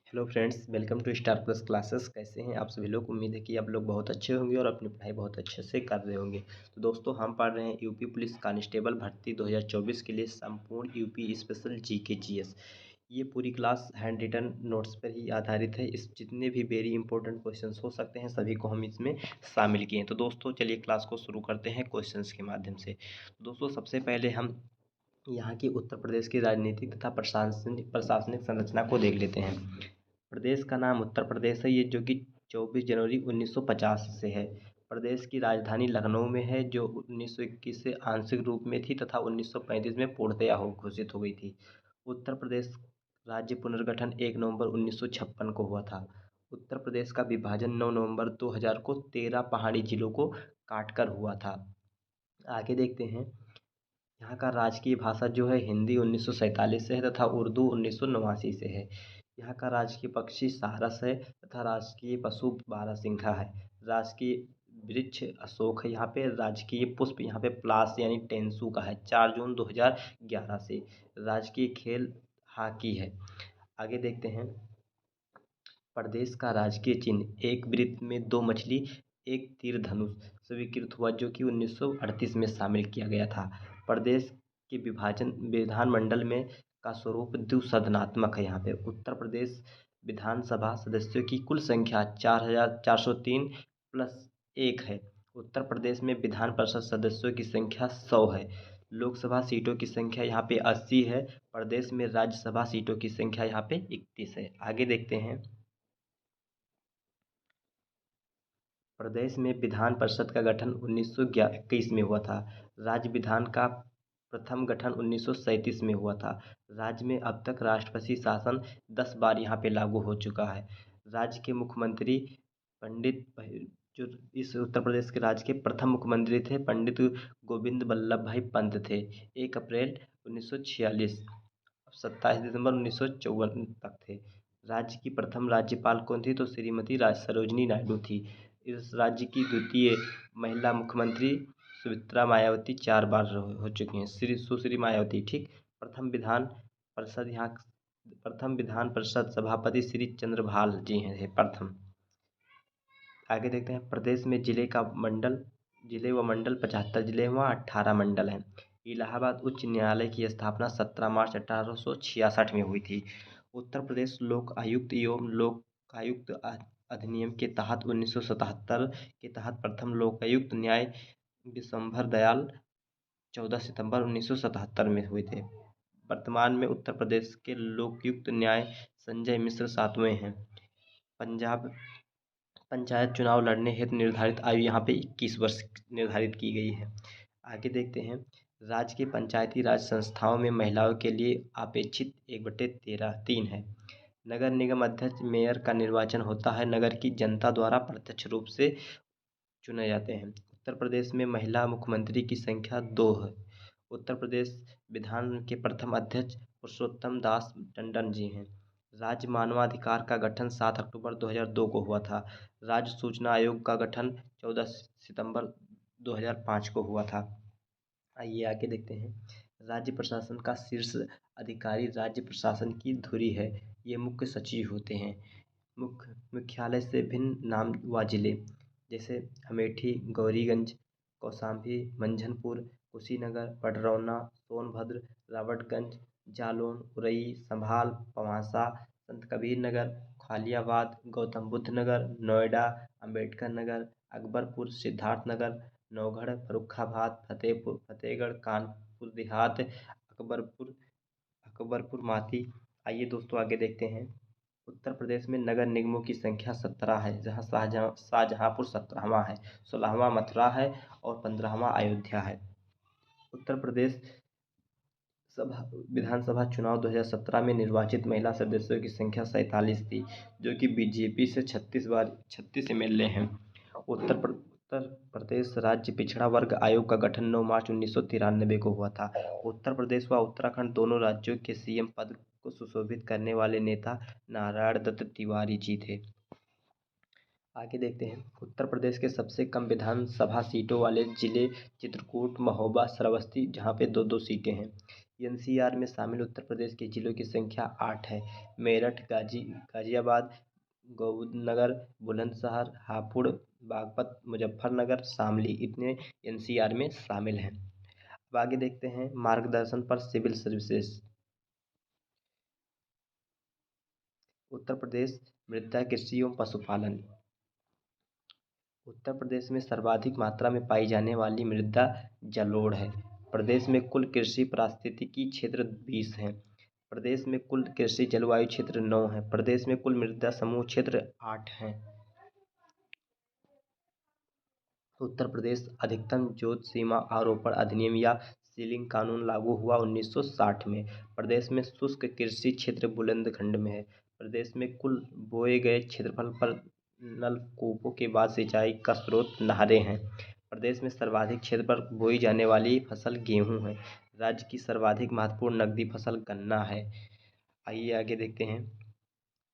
Hello friends, welcome to Star Plus Classes. कैसे हैं आप सभी लोग? उम्मीद है कि आप लोग बहुत अच्छे होंगे और अपनी पढ़ाई बहुत अच्छे से कर रहे होंगे। तो दोस्तों, हम पढ़ रहे हैं यूपी पुलिस कांस्टेबल भर्ती 2024 के लिए संपूर्ण यूपी स्पेशल जीके जीएस। ये पूरी क्लास हैंड रिटन नोट्स पर ही आधारित है। इस जितने भी वेरी इंपॉर्टेंट क्वेश्चंस हो सकते हैं सभी को हम इसमें शामिल किए हैं। तो दोस्तों चलिए क्लास को शुरू करते हैं क्वेश्चंस के माध्यम से। तो दोस्तों सबसे पहले हम यहाँ की उत्तर प्रदेश की राजनीतिक तथा प्रशासनिक संरचना को देख लेते हैं। प्रदेश का नाम उत्तर प्रदेश है, ये जो कि 24 जनवरी 1950 से है। प्रदेश की राजधानी लखनऊ में है, जो 1921 से आंशिक रूप में थी तथा 1935 में पूर्णतया हो घोषित हो गई थी। उत्तर प्रदेश राज्य पुनर्गठन 1 नवंबर 1956 को हुआ था। उत्तर प्रदेश का विभाजन 9 नवंबर 2000 को 13 पहाड़ी जिलों को काटकर हुआ था। आगे देखते हैं। यहाँ का राजकीय भाषा जो है हिंदी 1947 से है तथा उर्दू 1989 से है। यहाँ का राजकीय पक्षी सारस है तथा राजकीय पशु बारहसिंघा है। राजकीय वृक्ष अशोक है। यहाँ पे राजकीय पुष्प यहाँ पे प्लास यानी टेंसू का है, 4 जून 2011 से। राजकीय खेल हॉकी है। आगे देखते हैं। प्रदेश का राजकीय चिन्ह एक वृत्त में 2 मछली एक तीर धनुष स्वीकृत हुआ, जो कि 1938 में शामिल किया गया था। प्रदेश के विभाजन विधानमंडल में का स्वरूप द्विसदनात्मक है। यहाँ पे उत्तर प्रदेश विधानसभा सदस्यों की कुल संख्या 4403 प्लस 1 है। उत्तर प्रदेश में विधान परिषद सदस्यों की संख्या 100 है। लोकसभा सीटों की संख्या यहाँ पे 80 है। प्रदेश में राज्यसभा सीटों की संख्या यहाँ पे 31 है। आगे देखते हैं। प्रदेश में विधान परिषद का गठन 1921 में हुआ था। राज्य विधान का प्रथम गठन 1937 में हुआ था। राज्य में अब तक राष्ट्रपति शासन 10 बार यहाँ पे लागू हो चुका है। राज्य के मुख्यमंत्री पंडित जो इस उत्तर प्रदेश के राज्य के प्रथम मुख्यमंत्री थे, पंडित गोविंद वल्लभ भाई पंत थे। 1 अप्रैल 1946 27 दिसंबर 1954 तक थे। राज्य की प्रथम राज्यपाल कौन थी? तो श्रीमती सरोजनी नायडू थी। इस राज्य की द्वितीय महिला मुख्यमंत्री सुमित्रा मायावती 4 बार हो चुकी हैं। सुश्री मायावती, ठीक। प्रथम विधान परिषद यहाँ प्रथम विधान परिषद सभापति श्री चंद्रभाल जी हैं प्रथम। आगे देखते हैं। प्रदेश में जिले व मंडल 75 जिले व 18 मंडल हैं। इलाहाबाद उच्च न्यायालय की स्थापना 17 मार्च 1866 में हुई थी। उत्तर प्रदेश लोक आयुक्त एवं लोकायुक्त अधिनियम के तहत 1977 के तहत प्रथम लोकायुक्त न्याय विशंभर दयाल 14 सितंबर 1977 में हुए थे। वर्तमान में उत्तर प्रदेश के लोकायुक्त न्याय संजय मिश्र 7वें हैं। पंचायत चुनाव लड़ने हेतु निर्धारित आयु यहाँ पे 21 वर्ष निर्धारित की गई है। आगे देखते हैं। राज्य के पंचायती राज संस्थाओं में महिलाओं के लिए अपेक्षित 1/3 है। नगर निगम अध्यक्ष मेयर का निर्वाचन होता है। नगर की जनता द्वारा प्रत्यक्ष रूप से चुने जाते हैं। उत्तर प्रदेश में महिला मुख्यमंत्री की संख्या 2 है। उत्तर प्रदेश विधान के प्रथम अध्यक्ष पुरुषोत्तम दास टंडन जी हैं। राज्य मानवाधिकार का गठन 7 अक्टूबर 2002 को हुआ था। राज्य सूचना आयोग का गठन 14 सितंबर 2005 को हुआ था। आइए आगे देखते हैं। राज्य प्रशासन का शीर्ष अधिकारी राज्य प्रशासन की धुरी है। ये मुख्य सचिव होते हैं। मुख्यालय से भिन्न नाम व जिले जैसे अमेठी, गौरीगंज, कौशाम्बी, मंझनपुर, कुशीनगर, पडरौना, सोनभद्र, रावटगंज, जालौन, उरई, संभाल, पवांसा, संत कबीर नगर, खालियाबाद, गौतम बुद्ध नगर, नोएडा, अम्बेडकर नगर, अकबरपुर, सिद्धार्थ नगर, नौगढ़, फर्रुखाबाद, फतेहगढ़, कानपुर देहात, अकबरपुर माती। आइए दोस्तों आगे देखते हैं। उत्तर प्रदेश में नगर निगमों की संख्या 17 है, जहाँ शाहजहाँपुर 17वां है, 16वां मथुरा है और 15वां अयोध्या है। उत्तर प्रदेश विधानसभा चुनाव 2017 में निर्वाचित महिला सदस्यों की संख्या 47 थी, जो कि बीजेपी से 36 एमएलए हैं। उत्तर प्रदेश राज्य पिछड़ा वर्ग आयोग का गठन 9 मार्च 1993 को हुआ था। उत्तर प्रदेश व उत्तराखंड दोनों राज्यों के सीएम पद को सुशोभित करने वाले नेता नारायण दत्त तिवारी जी थे। आगे देखते हैं। उत्तर प्रदेश के सबसे कम विधानसभा सीटों वाले जिले चित्रकूट, महोबा, श्रावस्ती, जहाँ पे 2-2 सीटें हैं। एनसीआर में शामिल उत्तर प्रदेश के जिलों की संख्या 8 है। मेरठ, गाजियाबाद, गौनगर, बुलंदशहर, हापुड़, बागपत, मुजफ्फरनगर, शामली इतने एनसीआर में शामिल हैं। अब आगे देखते हैं मार्गदर्शन पर सिविल सर्विसेज। उत्तर प्रदेश मृदा कृषि एवं पशुपालन। उत्तर प्रदेश में सर्वाधिक मात्रा में पाई जाने वाली मृदा जलोढ़ है। प्रदेश में कुल कृषि पारिस्थितिकी क्षेत्र 20 हैं। प्रदेश में कुल कृषि जलवायु क्षेत्र 9 है। प्रदेश में कुल मृदा समूह क्षेत्र 8 हैं। उत्तर प्रदेश अधिकतम जोत सीमा आरोपण अधिनियम या सीलिंग कानून लागू हुआ 1960 में। प्रदेश में शुष्क कृषि क्षेत्र बुंदेलखंड में है। प्रदेश में कुल बोए गए क्षेत्रफल पर नलकूपों के बाद सिंचाई का स्रोत नहरें हैं। प्रदेश में सर्वाधिक क्षेत्र पर बोई जाने वाली फसल गेहूँ है। राज्य की सर्वाधिक महत्वपूर्ण नकदी फसल गन्ना है। आइए आगे देखते हैं।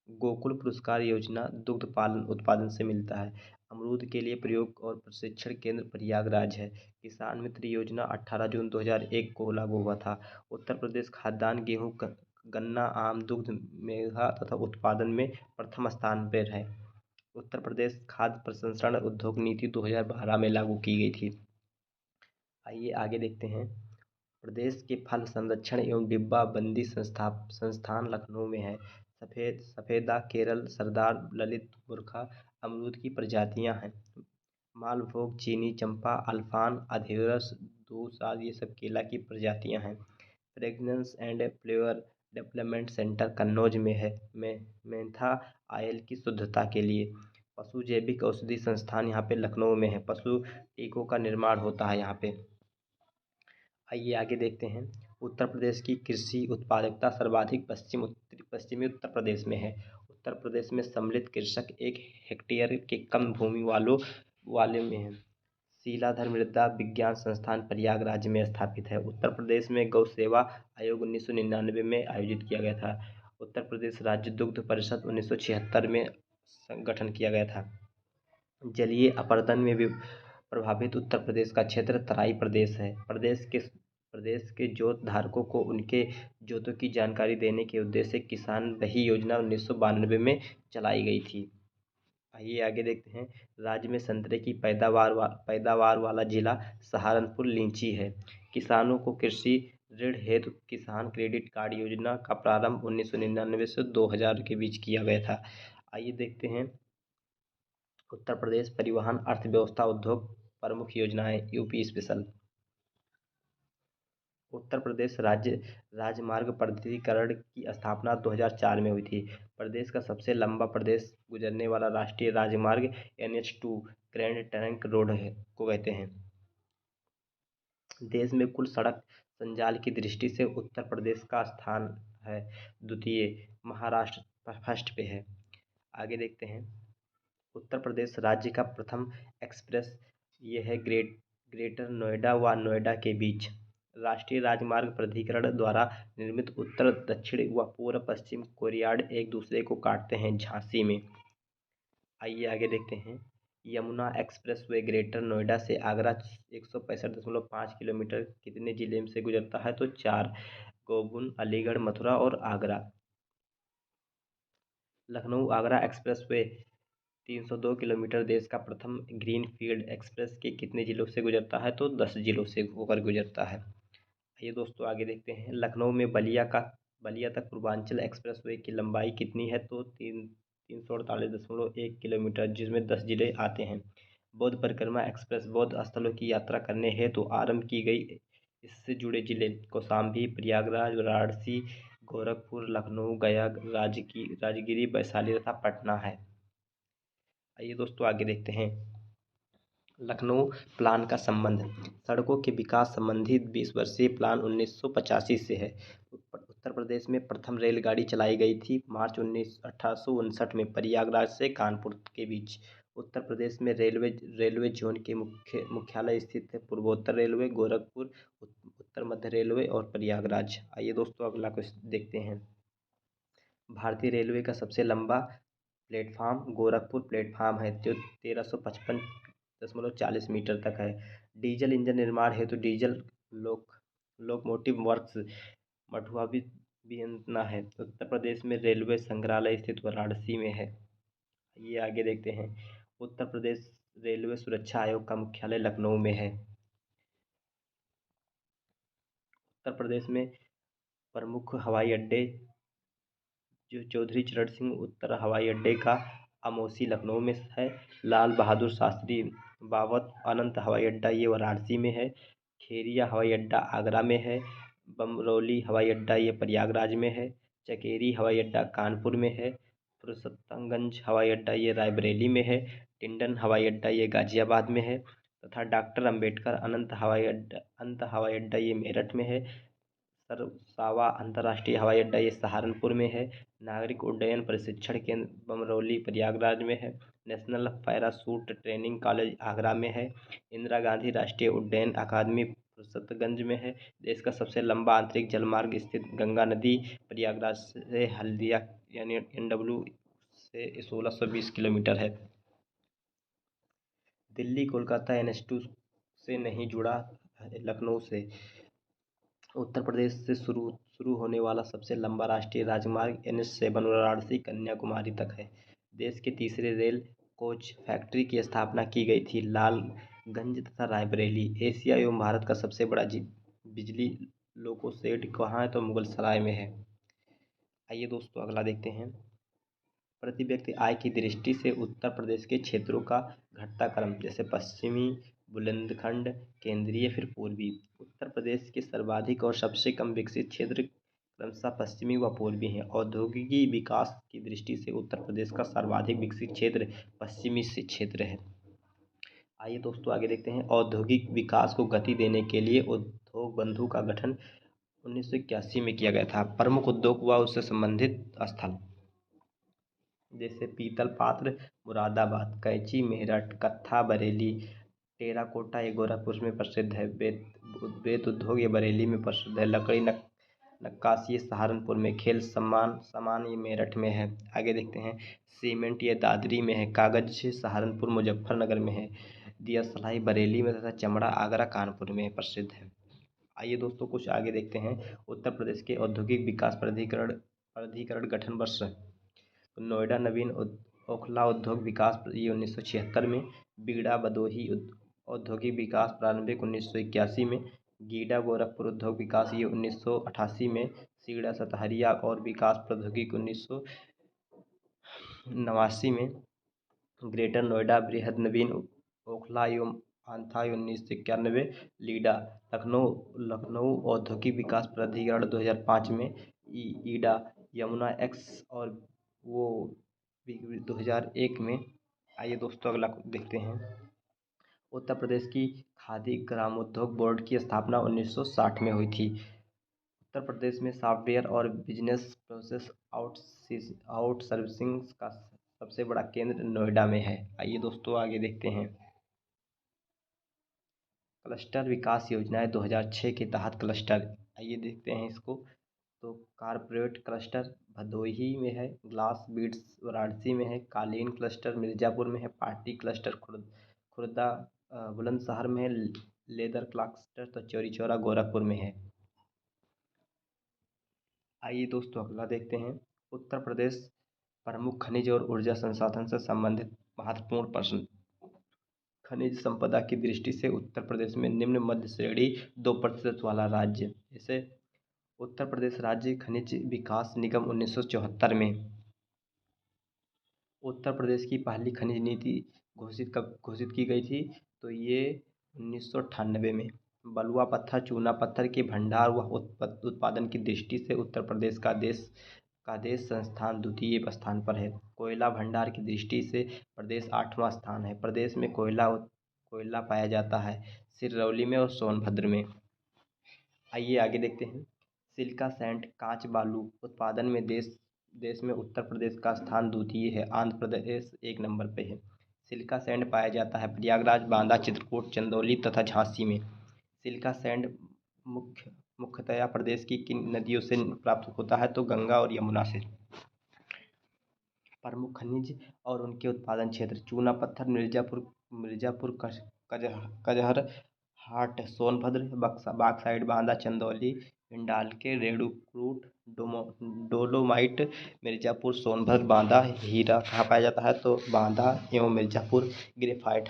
गोकुल पुरस्कार योजना दुग्ध पालन उत्पादन से मिलता है। अमरूद के लिए प्रयोग और प्रशिक्षण केंद्र प्रयागराज है। किसान मित्र योजना 18 जून 2001 को लागू हुआ था। उत्तर प्रदेश खाद्यान्न गेहूँ गन्ना आम दुग्ध मेवा तथा उत्पादन में प्रथम स्थान पर है। उत्तर प्रदेश खाद्य प्रसंस्करण उद्योग नीति 2012 में लागू की गई थी। आइए आगे देखते हैं। प्रदेश के फल संरक्षण एवं डिब्बा बंदी संस्थान लखनऊ में है। सफ़ेदा, केरल, सरदार, ललित, बुरखा अमरूद की प्रजातियां हैं। मालभोग, चीनी चंपा, अल्फान, अधेरस, दूसाद ये सब केला की प्रजातियां हैं। Fragrance and flavour development centre Kannauj में है। मेंथा ऑयल की शुद्धता के लिए। पशु जैविक औषधि संस्थान यहाँ पे लखनऊ में है। पशु टीकों का निर्माण होता है यहाँ पे। आइए आगे देखते हैं। उत्तर प्रदेश की कृषि उत्पादकता सर्वाधिक पश्चिमी उत्तर प्रदेश में है। उत्तर प्रदेश में सम्मिलित कृषक 1 हेक्टेयर के कम भूमि वाले में है। शीलाधर मृदा विज्ञान संस्थान प्रयागराज में स्थापित है। उत्तर प्रदेश में गौ सेवा आयोग 1999 में आयोजित किया गया था। उत्तर प्रदेश राज्य दुग्ध परिषद 1976 में गठन किया गया था। जलीय अपर्दन में भी प्रभावित उत्तर प्रदेश का क्षेत्र तराई प्रदेश है। प्रदेश के जोत धारकों को उनके जोतों की जानकारी देने के उद्देश्य से किसान बही योजना 1992 में चलाई गई थी। आइए आगे देखते हैं। राज्य में संतरे की पैदावार वाला जिला सहारनपुर लीची है। किसानों को कृषि ऋण हेतु किसान क्रेडिट कार्ड योजना का प्रारंभ 1999 से 2000 के बीच किया गया था। आइए देखते हैं। उत्तर प्रदेश परिवहन अर्थव्यवस्था उद्योग प्रमुख योजनाएं यूपी स्पेशल। उत्तर प्रदेश राज्य राजमार्ग प्राधिकरण की स्थापना 2004 में हुई थी। प्रदेश का सबसे लंबा प्रदेश गुजरने वाला राष्ट्रीय राजमार्ग NH2 ग्रैंड ट्रंक रोड को कहते हैं। देश में कुल सड़क संजाल की दृष्टि से उत्तर प्रदेश का स्थान है द्वितीय, महाराष्ट्र फर्स्ट पे है। आगे देखते हैं। उत्तर प्रदेश राज्य का प्रथम एक्सप्रेस ये है ग्रेटर नोएडा व नोएडा के बीच। राष्ट्रीय राजमार्ग प्राधिकरण द्वारा निर्मित उत्तर दक्षिण व पूर्व पश्चिम कॉरिडोर एक दूसरे को काटते हैं झांसी में। आइए आगे देखते हैं। Yamuna express way greater Noida से आगरा 165.5 किलोमीटर कितने जिले से गुजरता है? तो 4, गोबुन, अलीगढ़, मथुरा और Agra. Lucknow Agra express way 302 kilometre देश का प्रथम ग्रीन फील्ड एक्सप्रेस के कितने जिलों से गुजरता है? तो 10 जिलों से होकर गुजरता है। आइए दोस्तों आगे देखते हैं। लखनऊ में बलिया तक पूर्वांचल एक्सप्रेस वे की लंबाई कितनी है? तो 348.1 किलोमीटर, जिसमें 10 जिले आते हैं। बौद्ध परिक्रमा एक्सप्रेस बौद्ध स्थलों की यात्रा करने हेतु आरंभ की गई। इससे जुड़े जिले कौशाम्बी, प्रयागराज, वाराणसी, गोरखपुर, लखनऊ, गया, राजगिरी, वैशाली तथा पटना है। आइए दोस्तों आगे देखते हैं। लखनऊ प्लान का संबंध। सड़कों के विकास संबंधी 20 वर्षीय प्लान 1985 से है। उत्तर प्रदेश में प्रथम रेलगाड़ी चलाई गई थी मार्च 1859 में प्रयागराज से कानपुर के बीच। उत्तर प्रदेश में रेलवे जोन के मुख्यालय स्थित है पूर्वोत्तर रेलवे, गोरखपुर, उत्तर मध्य रेलवे और प्रयागराज। आइए दोस्तों अगला क्वेश्चन देखते हैं। भारतीय रेलवे का सबसे लंबा प्लेटफार्म गोरखपुर प्लेटफार्म है जो 1355.40 मीटर तक है। डीजल इंजन निर्माण हेतु डीजल लोकोमोटिव वर्क्स मठुआ वियतना है। उत्तर प्रदेश में रेलवे संग्रहालय स्थित वाराणसी में है। ये आगे देखते हैं। उत्तर प्रदेश रेलवे सुरक्षा आयोग का मुख्यालय लखनऊ में है। उत्तर प्रदेश में प्रमुख हवाई अड्डे जो चौधरी चरण सिंह उत्तर हवाई अड्डे का अमौसी लखनऊ में है। लाल बहादुर शास्त्री बावत अनंत हवाई अड्डा ये वाराणसी में है। खेरिया हवाई अड्डा आगरा में है। बमरौली हवाई अड्डा ये प्रयागराज में है। चकेरी हवाई अड्डा कानपुर में है। फुरसतगंज हवाई अड्डा ये रायबरेली में है। टिंडन हवाई अड्डा ये गाजियाबाद में है तथा डॉक्टर अंबेडकर अंत हवाई अड्डा ये मेरठ में है। सरसावा अंतर्राष्ट्रीय हवाई अड्डा ये सहारनपुर में है। नागरिक उड्डयन प्रशिक्षण केंद्र बमरौली प्रयागराज में है। National parachute training college Agra में है। इंदिरा गांधी राष्ट्रीय उड्डयन अकादमी फुरसतगंज में है। देश का सबसे लंबा आंतरिक जलमार्ग स्थित गंगा नदी प्रयागराज से हल्दिया यानी NW से 1620 किलोमीटर है। दिल्ली कोलकाता NH2 से नहीं जुड़ा लखनऊ से। उत्तर प्रदेश से शुरू होने वाला सबसे लंबा राष्ट्रीय राजमार्ग NH7 वाराणसी कन्याकुमारी तक है। देश के तीसरे रेल कोच फैक्ट्री की स्थापना की गई थी लालगंज तथा रायबरेली। एशिया एवं भारत का सबसे बड़ा बिजली लोको शेड कहाँ है तो मुगलसराय में है। आइए दोस्तों अगला देखते हैं। प्रति व्यक्ति आय की दृष्टि से उत्तर प्रदेश के क्षेत्रों का घटता क्रम, जैसे पश्चिमी, बुंदेलखंड, केंद्रीय फिर पूर्वी। उत्तर प्रदेश के सर्वाधिक और सबसे कम विकसित क्षेत्र क्रमशः पश्चिमी व पूर्वी हैं। औद्योगिकी विकास की दृष्टि से उत्तर प्रदेश का सर्वाधिक विकसित क्षेत्र पश्चिमी से क्षेत्र है। आइए दोस्तों आगे देखते हैं। औद्योगिक विकास को गति देने के लिए उद्योग बंधु का गठन 1981 में किया गया था। प्रमुख उद्योग व उससे संबंधित स्थल जैसे पीतल पात्र मुरादाबाद, कैंची मेरठ, कत्था बरेली, टेराकोटा ये गोरखपुर में प्रसिद्ध है। बेत उद्योग ये बरेली में प्रसिद्ध है। लकड़ी नक्काशी ये सहारनपुर में। खेल सामान ये मेरठ में है। आगे देखते हैं। सीमेंट ये दादरी में है। कागज सहारनपुर मुजफ्फरनगर में है। दिया सलाई बरेली में तथा चमड़ा आगरा कानपुर में प्रसिद्ध है। आइए दोस्तों कुछ आगे देखते हैं। उत्तर प्रदेश के औद्योगिक विकास प्राधिकरण गठन वर्ष। नोएडा नवीन ओखला उद्योग विकास ये 1976 में। बीड़ा बदोही औद्योगिक विकास प्रारंभिक 1981 में। गीडा गोरखपुर उद्योग विकास ये 1988 में। सीड़ा सतहरिया और विकास प्रौद्योगिकी 1989 में। ग्रेटर नोएडा बृहद नवीन ओखला एवं आंथा 1991। लीडा लखनऊ औद्योगिक विकास प्राधिकरण 2005 में। ईडा यमुना एक्स और वो 2001 में। आइए दोस्तों अगला देखते हैं। उत्तर प्रदेश की खादी ग्रामोद्योग बोर्ड की स्थापना 1960 में हुई थी। उत्तर प्रदेश में सॉफ्टवेयर और बिजनेस प्रोसेस आउटसोर्सिंग का सबसे बड़ा केंद्र नोएडा में है। आइए दोस्तों आगे देखते हैं। क्लस्टर विकास योजनाएं 2006 के तहत क्लस्टर, आइए देखते हैं इसको। तो कारपोरेट क्लस्टर भदोही में है। ग्लास बीड्स वाराणसी में है। कालीन क्लस्टर मिर्ज़ापुर में है। पार्टी क्लस्टर खुर्दा बुलंदशहर में है। लेदर क्लस्टर तो चौरी चौरा गोरखपुर में है। आइए दोस्तों अगला देखते हैं। उत्तर प्रदेश प्रमुख खनिज और ऊर्जा संसाधन से संबंधित महत्वपूर्ण प्रश्न। खनिज संपदा की दृष्टि से उत्तर प्रदेश में निम्न मध्य श्रेणी 2% वाला राज्य, जैसे उत्तर प्रदेश राज्य खनिज विकास निगम 1974 में। उत्तर प्रदेश की पहली खनिज नीति घोषित की गई थी तो ये 1998 में। बलुआ पत्थर चूना पत्थर के भंडार व उत्पादन की दृष्टि से उत्तर प्रदेश का देश संस्थान द्वितीय स्थान पर है। कोयला भंडार की दृष्टि से प्रदेश 8वां स्थान है। प्रदेश में कोयला पाया जाता है सिररौली में और सोनभद्र में। आइए आगे देखते हैं। सिलिका सैंड कांच बालू उत्पादन में देश में उत्तर प्रदेश का स्थान द्वितीय है। आंध्र प्रदेश 1 नंबर पे है। सिलिका सैंड पाया जाता है प्रयागराज, बांदा, चित्रकूट, चंदौली तथा झांसी में। सिलिका सैंड मुख्यतया प्रदेश की किन नदियों से प्राप्त होता है तो गंगा और यमुना से। प्रमुख खनिज और उनके उत्पादन क्षेत्र। चूना पत्थर मिर्ज़ापुर कजहर हाट सोनभद्र, बक्सा बाक्साइड बांदा चंदौली हिंडाल के रेणुकूट डोलोमाइट मिर्ज़ापुर सोनभद्र बांदा हीरा कहाँ पाया जाता है तो बांदा एवं Mirzapur graphite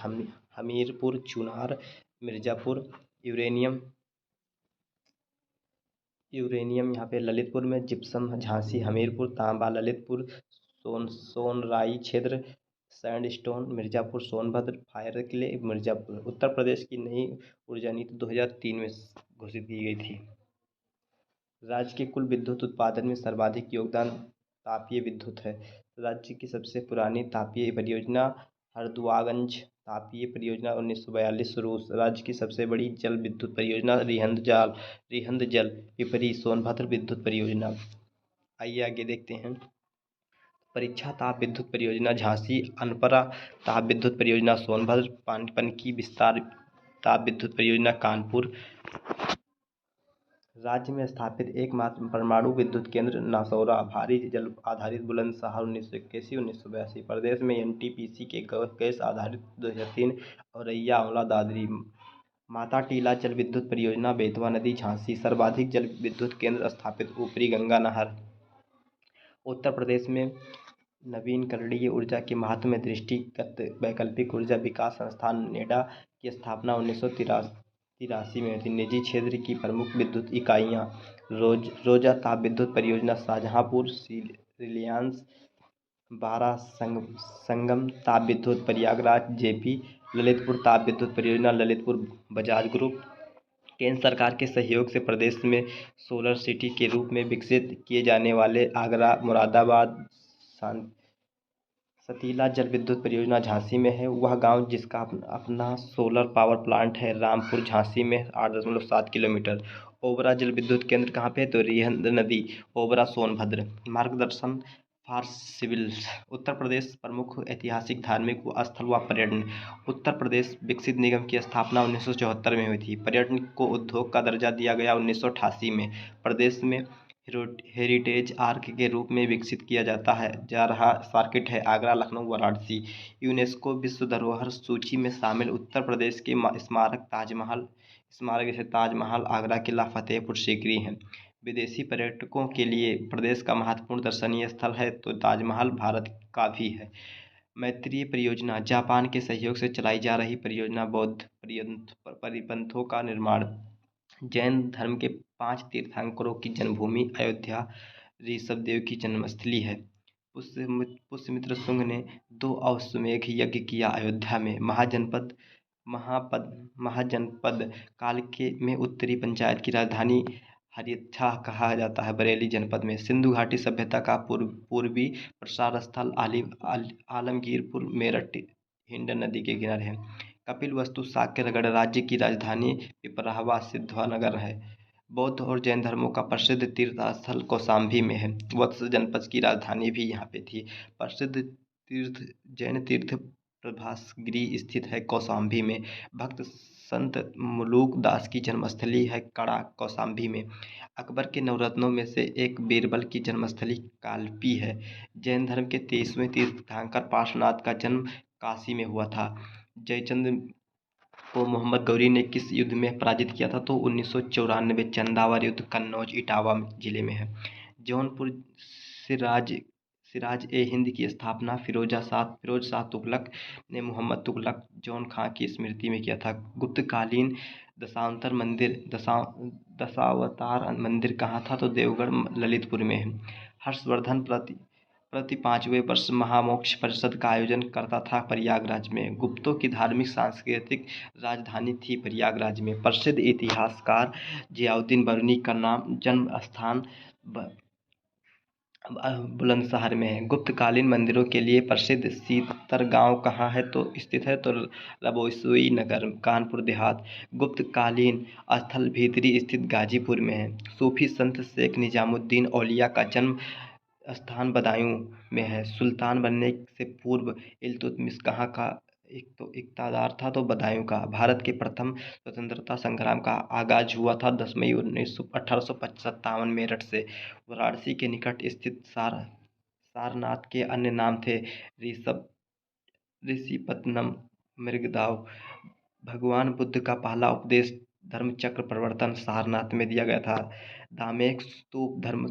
Hamirpur Chunar Mirzapur uranium uranium यहाँ पे ललितपुर में जिप्सम झांसी हमीरपुर तांबा ललितपुर सोनराई क्षेत्र sandstone Mirzapur Sonbhadra fire clay Mirzapur. Uttar Pradesh की नई ऊर्जा नीति 2003 में घोषित की गई थी। राज्य के कुल विद्युत उत्पादन में सर्वाधिक योगदान तापीय विद्युत है। राज्य की सबसे पुरानी तापीय परियोजना हरदुआगंज तापीय परियोजना 1942 शुरू। राज्य की सबसे बड़ी जल विद्युत परियोजना रिहंद जल पिपरी सोनभद्र विद्युत परियोजना। आइए आगे देखते हैं। परीक्षा ताप विद्युत परियोजना झांसी अनपरा ताप विद्युत परियोजना सोनभद्र पनकी विस्तार ताप विद्युत परियोजना कानपुर। राज्य में स्थापित एकमात्र परमाणु विद्युत केंद्र नसौरा भारी जल आधारित बुलंदशहर 1981-1982। प्रदेश में एनटीपीसी के गैस आधारित 2003 औरैया आंवला दादरी। माता टीला जल विद्युत परियोजना बेतवा नदी झांसी। सर्वाधिक जल विद्युत केंद्र स्थापित ऊपरी गंगा नहर। उत्तर प्रदेश में नवीकरणीय ऊर्जा के महत्व में दृष्टिगत वैकल्पिक ऊर्जा विकास संस्थान नेडा की स्थापना 1983 में हुई थी। निजी क्षेत्र की प्रमुख विद्युत इकाइयाँ रोजा ताप विद्युत परियोजना शाहजहांपुर रिलायंस बारा संगम ताप विद्युत प्रयागराज जेपी ललितपुर ताप विद्युत परियोजना ललितपुर बजाज ग्रुप। केंद्र सरकार के सहयोग से प्रदेश में सोलर सिटी के रूप में विकसित किए जाने वाले आगरा मुरादाबाद सतीला जल विद्युत परियोजना झांसी में है। वह गांव जिसका अपना सोलर पावर प्लांट है रामपुर झांसी में 8.7 किलोमीटर। ओबरा जल विद्युत केंद्र कहाँ पे है तो रिहंद नदी ओबरा सोनभद्र। मार्गदर्शन फॉर सिविल्स। उत्तर प्रदेश प्रमुख ऐतिहासिक धार्मिक स्थल व पर्यटन। उत्तर प्रदेश विकसित निगम की स्थापना 1974 में हुई थी। पर्यटन को उद्योग का दर्जा दिया गया 1988 में। प्रदेश में हेरिटेज आर्क के रूप में विकसित किया जा रहा सर्किट है आगरा लखनऊ वाराणसी। यूनेस्को विश्व धरोहर सूची में शामिल उत्तर प्रदेश के स्मारक जैसे ताजमहल आगरा किला फतेहपुर सीकरी हैं। विदेशी पर्यटकों के लिए प्रदेश का महत्वपूर्ण दर्शनीय स्थल है तो ताजमहल भारत का भी है। मैत्रेय परियोजना जापान के सहयोग से चलाई जा रही परियोजना बौद्ध परिपंथों का निर्माण। जैन धर्म के 5 तीर्थंकरों की जन्मभूमि अयोध्या ऋषभदेव की जन्मस्थली है। पुष्यमित्र शुंग ने 2 अश्वमेध यज्ञ किया अयोध्या में। महाजनपद काल के में उत्तरी पंचायत की राजधानी हरियच्छा कहा जाता है बरेली जनपद में। सिंधु घाटी सभ्यता का पूर्वी प्रसार स्थल आलमगीरपुर मेरठ हिंड नदी के किनारे है। कपिलवस्तु साक्यरगढ़ राज्य की राजधानी पिपरावा सिद्धवानगर है। बौद्ध और जैन धर्मों का प्रसिद्ध तीर्थ स्थल कौशाम्बी में है। वत्स जनपद की राजधानी भी यहाँ पे थी। प्रसिद्ध जैन तीर्थ प्रभासगिरी स्थित है कौशाम्बी में। भक्त संत मुलूक दास की जन्मस्थली है कड़ा कौशाम्बी में। अकबर के नवरत्नों में से एक बीरबल की जन्मस्थली कालपी है। जैन धर्म के 23वें तीर्थंकर पार्श्वनाथ का जन्म काशी में हुआ था। जयचंद को मोहम्मद गौरी ने किस युद्ध में पराजित किया था तो 1994 चंदावर युद्ध कन्नौज इटावा जिले में है। जौनपुर सिराज ए हिंद की स्थापना फिरोज शाह तुगलक ने मोहम्मद तुगलक जौन खां की स्मृति में किया था। गुप्तकालीन दशावतार मंदिर कहाँ था तो देवगढ़ ललितपुर में है। हर्षवर्धन प्रति 5वें वर्ष महामोक्ष परिषद का आयोजन करता था प्रयागराज में। गुप्तों की धार्मिक सांस्कृतिक राजधानी थी प्रयागराज में। प्रसिद्ध इतिहासकार जियाउद्दीन बरनी का नाम जन्म स्थान बुलंदशहर में है। गुप्तकालीन मंदिरों के लिए प्रसिद्ध सीतरगांव कहाँ है तो स्थित है तो रबोसुई नगर कानपुर देहात। गुप्तकालीन स्थल भीतरी स्थित गाजीपुर में है। सूफी संत शेख निजामुद्दीन औलिया का जन्म स्थान बदायूं में है। सुल्तान बनने से पूर्व इल्तुतमिश कहाँ का इक़्तिदार था तो बदायूं का। भारत के प्रथम स्वतंत्रता संग्राम का आगाज हुआ था 10 मई 1857 मेरठ से। वाराणसी के निकट स्थित सारनाथ के अन्य नाम थे ऋषिपत्तनम मृगदाव भगवान बुद्ध का पहला उपदेश धर्मचक्र प्रवर्तन सारनाथ में दिया गया था। धामेक स्तूप धर्म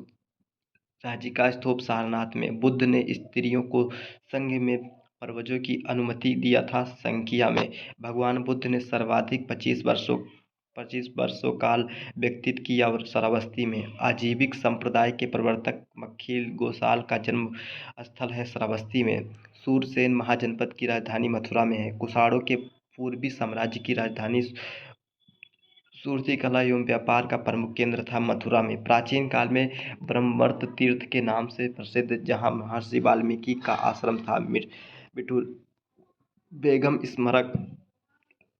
राज्य का स्तूप सारनाथ में बुद्ध ने स्त्रियों को संघ में प्रवचनों की अनुमति दिया था। संख्या में भगवान बुद्ध ने सर्वाधिक 25 वर्षों काल व्यतीत किया और श्रावस्ती में आजीविक संप्रदाय के प्रवर्तक मक्खी गोसाल का जन्म स्थल है। श्रावस्ती में सूरसेन महाजनपद की राजधानी मथुरा में है। कुषाणों के पूर्वी साम्राज्य की राजधानी सूरती कला एवं व्यापार का प्रमुख केंद्र था मथुरा में। प्राचीन काल में ब्रह्मवर्त तीर्थ के नाम से प्रसिद्ध, जहाँ महर्षि वाल्मीकि का आश्रम था। बिठूर बेगम स्मारक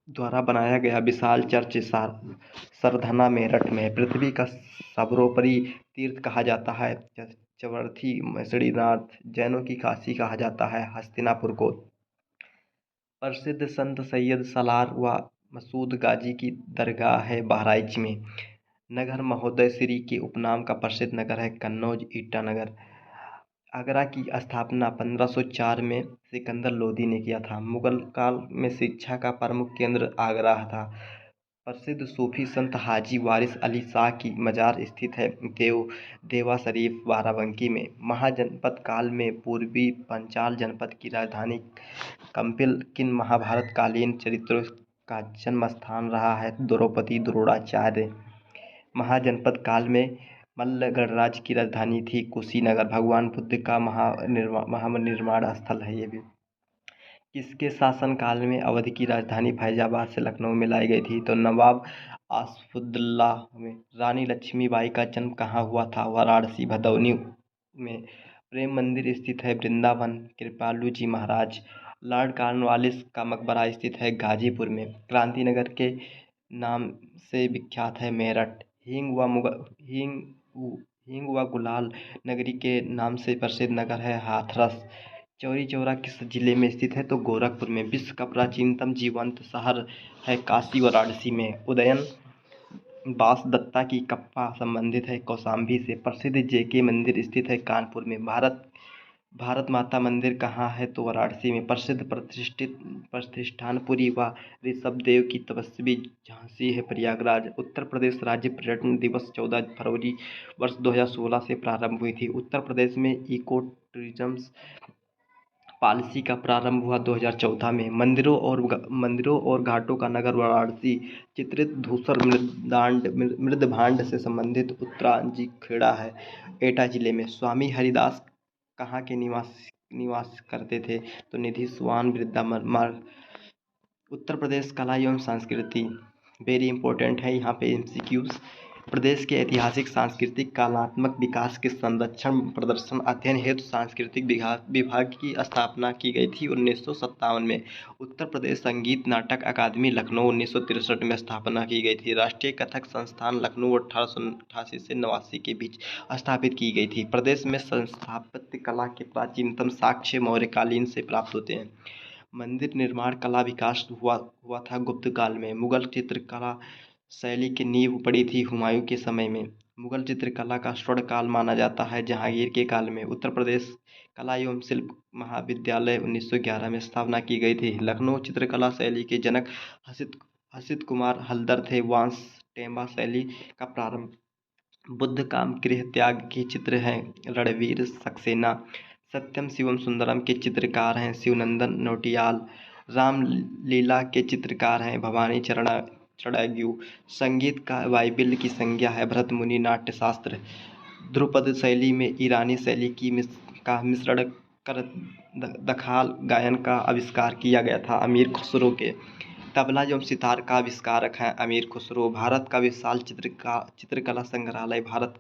द्वारा बनाया गया विशाल चर्च सरधना मेरठ में पृथ्वी का सर्वोपरि तीर्थ कहा जाता है। चवर्थी मणिनाथ जैनों की काशी कहा जाता है। हस्तिनापुर को प्रसिद्ध संत सैयद सलार व मसूद गाजी की दरगाह है। बहराइच में नगर महोदय श्री के उपनाम का प्रसिद्ध नगर है कन्नौज ईटानगर। आगरा की स्थापना 1504 में सिकंदर लोदी ने किया था। मुगल काल में शिक्षा का प्रमुख केंद्र आगरा था। प्रसिद्ध सूफी संत हाजी वारिस अली शाह की मजार स्थित है देवा शरीफ बाराबंकी में। महाजनपद काल में पूर्वी पंचाल जनपद की राजधानी कंपिल किन महाभारत कालीन चरित्रों का जन्म स्थान रहा है। द्रौपदी द्रोणाचार्य महाजनपद काल में मल्ल गणराज्य की राजधानी थी कुशीनगर। भगवान बुद्ध का महानिर्वाण स्थल है ये भी। किसके शासनकाल में अवध की राजधानी फैजाबाद से लखनऊ में लाई गई थी? तो नवाब आसफुद्दौला में। रानी लक्ष्मीबाई का जन्म कहाँ हुआ था? वाराणसी भदौनी में। प्रेम मंदिर स्थित है वृंदावन। कृपालु जी महाराज। लॉर्ड कॉर्नवालिस का मकबरा स्थित है गाजीपुर में। क्रांतिनगर के नाम से विख्यात है मेरठ। हींग व गुलाल नगरी के नाम से प्रसिद्ध नगर है हाथरस। चौरी चौरा किस जिले में स्थित है? तो गोरखपुर में। विश्व का प्राचीनतम जीवंत शहर है काशी वाराणसी में। उदयन बास दत्ता की कप्पा संबंधित है कौशाम्बी से। प्रसिद्ध जेके मंदिर स्थित है कानपुर में। भारत माता मंदिर कहाँ है? तो वाराणसी में। प्रसिद्ध प्रतिष्ठानपुरी व ऋषभदेव की तपस्वी झांसी है प्रयागराज। उत्तर प्रदेश राज्य पर्यटन दिवस 14 फरवरी वर्ष 2016 से प्रारंभ हुई थी। उत्तर प्रदेश में इको टूरिज्म पॉलिसी का प्रारंभ हुआ 2014 में। मंदिरों और घाटों का नगर वाराणसी। चित्रित धूसर मृदभांड से संबंधित उत्तरांचल है एटा जिले में। स्वामी हरिदास कहाँ के निवास करते थे? तो निधि स्वान वृद्धा मार्ग। उत्तर प्रदेश कला एवं संस्कृति वेरी इंपॉर्टेंट है यहाँ पे MCQs। प्रदेश के ऐतिहासिक सांस्कृतिक कलात्मक विकास के संरक्षण प्रदर्शन अध्ययन हेतु सांस्कृतिक विभाग की स्थापना की गई थी 1957 में। उत्तर प्रदेश संगीत नाटक अकादमी लखनऊ 1963 में स्थापना की गई थी। राष्ट्रीय कथक संस्थान लखनऊ 1888 से 89 के बीच स्थापित की गई थी। प्रदेश में स्थापत्य कला के प्राचीनतम साक्ष्य मौर्यकालीन से प्राप्त होते हैं। मंदिर निर्माण कला विकास हुआ था गुप्त काल में। मुगल चित्रकला शैली की नींव पड़ी थी हुमायूं के समय में। मुगल चित्रकला का स्वर्ण काल माना जाता है जहांगीर के काल में। उत्तर प्रदेश कला एवं शिल्प महाविद्यालय 1911 में स्थापना की गई थी। लखनऊ चित्रकला शैली के जनक हसित कुमार हल्दर थे। वांस टेम्बा शैली का प्रारंभ। बुद्ध का गृह त्याग के चित्र हैं रणवीर सक्सेना। सत्यम शिवम सुंदरम के चित्रकार हैं शिवनंदन नौटियाल। रामलीला के चित्रकार हैं भवानी चढ़ाग्यू। संगीत का बाइबिल की संज्ञा है भरत मुनि नाट्यशास्त्र। ध्रुपद शैली में ईरानी शैली का मिश्रण कर दखाल गायन का आविष्कार किया गया था अमीर खुसरो के। तबला एवं सितार का आविष्कारक है अमीर खुसरो। भारत का विशाल चित्रकला संग्रहालय भारत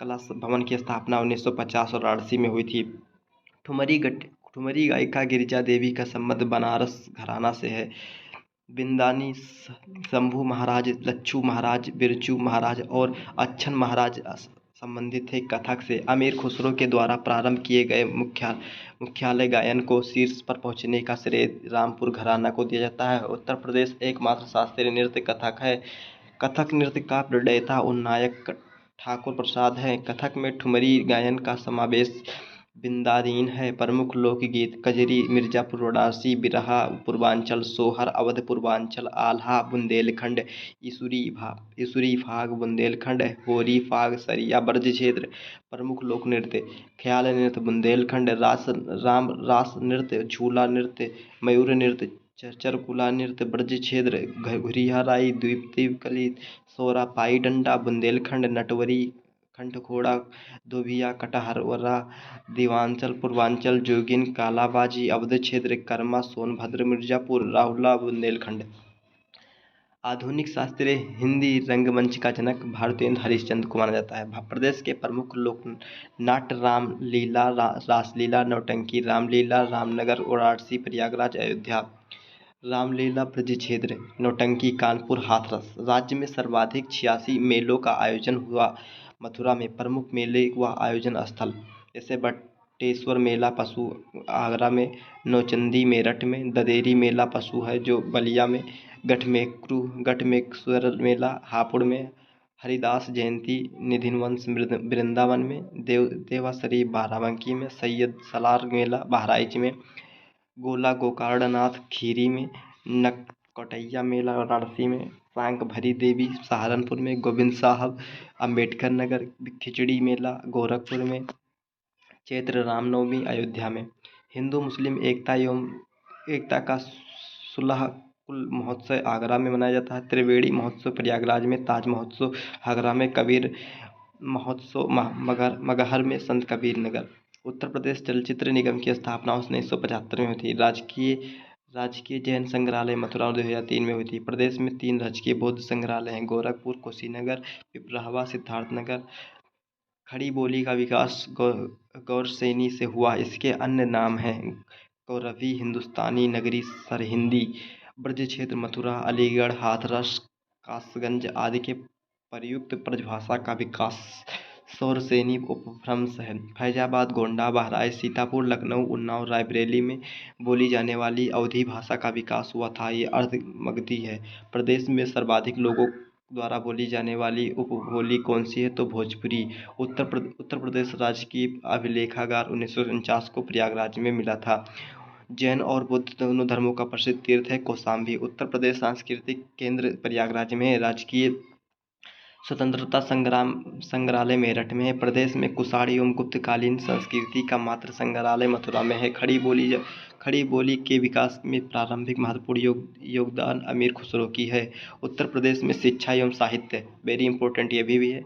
कला भवन की स्थापना 1950 वाराणसी में हुई थी। ठुमरी गायिका गिरिजा देवी का संबंध बनारस घराना से है। बिंदानी शंभू महाराज, लच्छू महाराज, बिरजू महाराज और अच्छन महाराज संबंधित थे कथक से। अमीर खुसरो के द्वारा प्रारंभ किए गए मुख्यालय गायन को शीर्ष पर पहुंचने का श्रेय रामपुर घराना को दिया जाता है। उत्तर प्रदेश एकमात्र शास्त्रीय नृत्य कथक है। कथक नृत्य का प्रणेता उन्नायक ठाकुर प्रसाद हैं। कथक में ठुमरी गायन का समावेश बिंदादीन है। प्रमुख लोकगीत कजरी, मिर्जापुर, वाराणसी, बिरहा पूर्वांचल, सोहर अवध पूर्वांचल, आल्हा बुंदेलखंड, ईसुरी फाग बुंदेलखंड, होरी फाग सरिया ब्रज क्षेत्र। प्रमुख लोक नृत्य ख्याल नृत्य बुंदेलखंड, रास नृत्य, झूला नृत्य, मयूर नृत्य, चरकुला नृत्य ब्रज क्षेत्र, घुरिया राई, द्वीप कली, सोरा पाई डंडा बुंदेलखंड, नटवरी खंडखोड़ा, धोबिया कटहरवरा दीवांचल पूर्वांचल, जोगिन कालाबाजी अवध क्षेत्र, कर्मा सोनभद्र मिर्जापुर, राहुला बुंदेलखंड। आधुनिक शास्त्रीय हिंदी रंगमंच का जनक भारतेंदु हरिश्चंद्र को माना जाता है। प्रदेश के प्रमुख लोक नाट्य रामलीला, रासलीला, नौटंकी, रामलीला, रामनगर, वाराणसी, प्रयागराज, अयोध्या। रामलीला ब्रज क्षेत्र, नौटंकी कानपुर, हाथरस। राज्य में सर्वाधिक 86 मेलों का आयोजन हुआ। मथुरा में प्रमुख मेले व आयोजन स्थल जैसे बटेश्वर मेला पशु आगरा में, नौचंदी मेरठ में, ददेरी मेला पशु है जो बलिया में, गढ़मेक्सुर मेला हापुड़ में, हरिदास जयंती निधिवंश वृंदावन में, देवासरी बाराबंकी में, सैयद सलार मेला बहराइच में, गोला गोकर्णनाथ खीरी में, नककटैया मेला वाराणसी में, सांक भरी देवी सहारनपुर में, गोविंद साहब अम्बेडकर नगर, खिचड़ी मेला गोरखपुर में, चैत्र रामनवमी अयोध्या में। हिंदू मुस्लिम एकता का सुलह कुल महोत्सव आगरा में मनाया जाता है। त्रिवेणी महोत्सव प्रयागराज में, ताज महोत्सव आगरा में, कबीर महोत्सव मगहर में, संत कबीर नगर। उत्तर प्रदेश चलचित्र निगम की स्थापना 1975 में हुई थी। राजकीय जैन संग्रहालय मथुरा 2003 में हुई थी। प्रदेश में 3 राजकीय बौद्ध संग्रहालय हैं, गोरखपुर, कुशीनगर, पिपराहवा, सिद्धार्थनगर। खड़ी बोली का विकास गौरसैनी से हुआ। इसके अन्य नाम हैं गौरवी, हिंदुस्तानी, नगरी, सरहिंदी। ब्रज क्षेत्र मथुरा, अलीगढ़, हाथरस, कासगंज आदि के प्रयुक्त ब्रजभाषा का विकास गौरसैनी उपभ्रंश है। फैजाबाद, गोंडा, बहराइच, सीतापुर, लखनऊ, उन्नाव, रायबरेली में बोली जाने वाली अवधी भाषा का विकास हुआ था। ये अर्ध-मगधी है। प्रदेश में सर्वाधिक लोगों द्वारा बोली जाने वाली उपबोली कौन सी है तो भोजपुरी। उत्तर प्रदेश राज्य की अभिलेखागार 1949 को प्रयागराज में मिला था। जैन और बुद्ध दोनों धर्मों का प्रसिद्ध तीर्थ है कौशाम्बी। उत्तर प्रदेश सांस्कृतिक केंद्र प्रयागराज में है। राजकीय स्वतंत्रता संग्राम संग्रहालय मेरठ में है। प्रदेश में कुषाण एवं गुप्तकालीन संस्कृति का मातृ संग्रहालय मथुरा में है। खड़ी बोली के विकास में प्रारंभिक महत्वपूर्ण योगदान अमीर खुसरो की है। उत्तर प्रदेश में शिक्षा एवं साहित्य वेरी इंपॉर्टेंट ये भी है।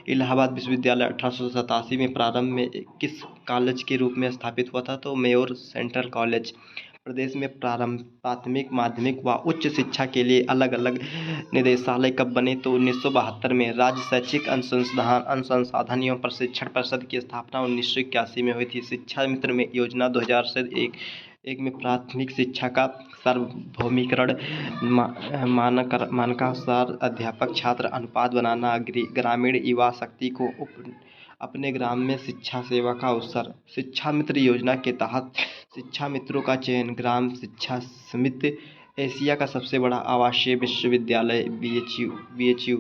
इलाहाबाद विश्वविद्यालय 1887 में प्रारंभ में किस कॉलेज के रूप में स्थापित हुआ था तो मेयोर सेंट्रल कॉलेज। प्रदेश में प्राथमिक, माध्यमिक व उच्च शिक्षा के लिए अलग अलग निदेशालय कब बने तो 1972 में। राज्य शैक्षिक अनुसंधान एवं प्रशिक्षण परिषद की स्थापना 1981 में हुई थी। शिक्षा मित्र में योजना 2000 से एक में प्राथमिक शिक्षा का सार्वभौमिकरण, मानकानुसार अध्यापक छात्र अनुपात बनाना, ग्रामीण युवा शक्ति को अपने ग्राम में शिक्षा सेवा का अवसर। शिक्षा मित्र योजना के तहत शिक्षा मित्रों का चयन, ग्राम शिक्षा समिति, एशिया का सबसे बड़ा आवासीय विश्वविद्यालय BHU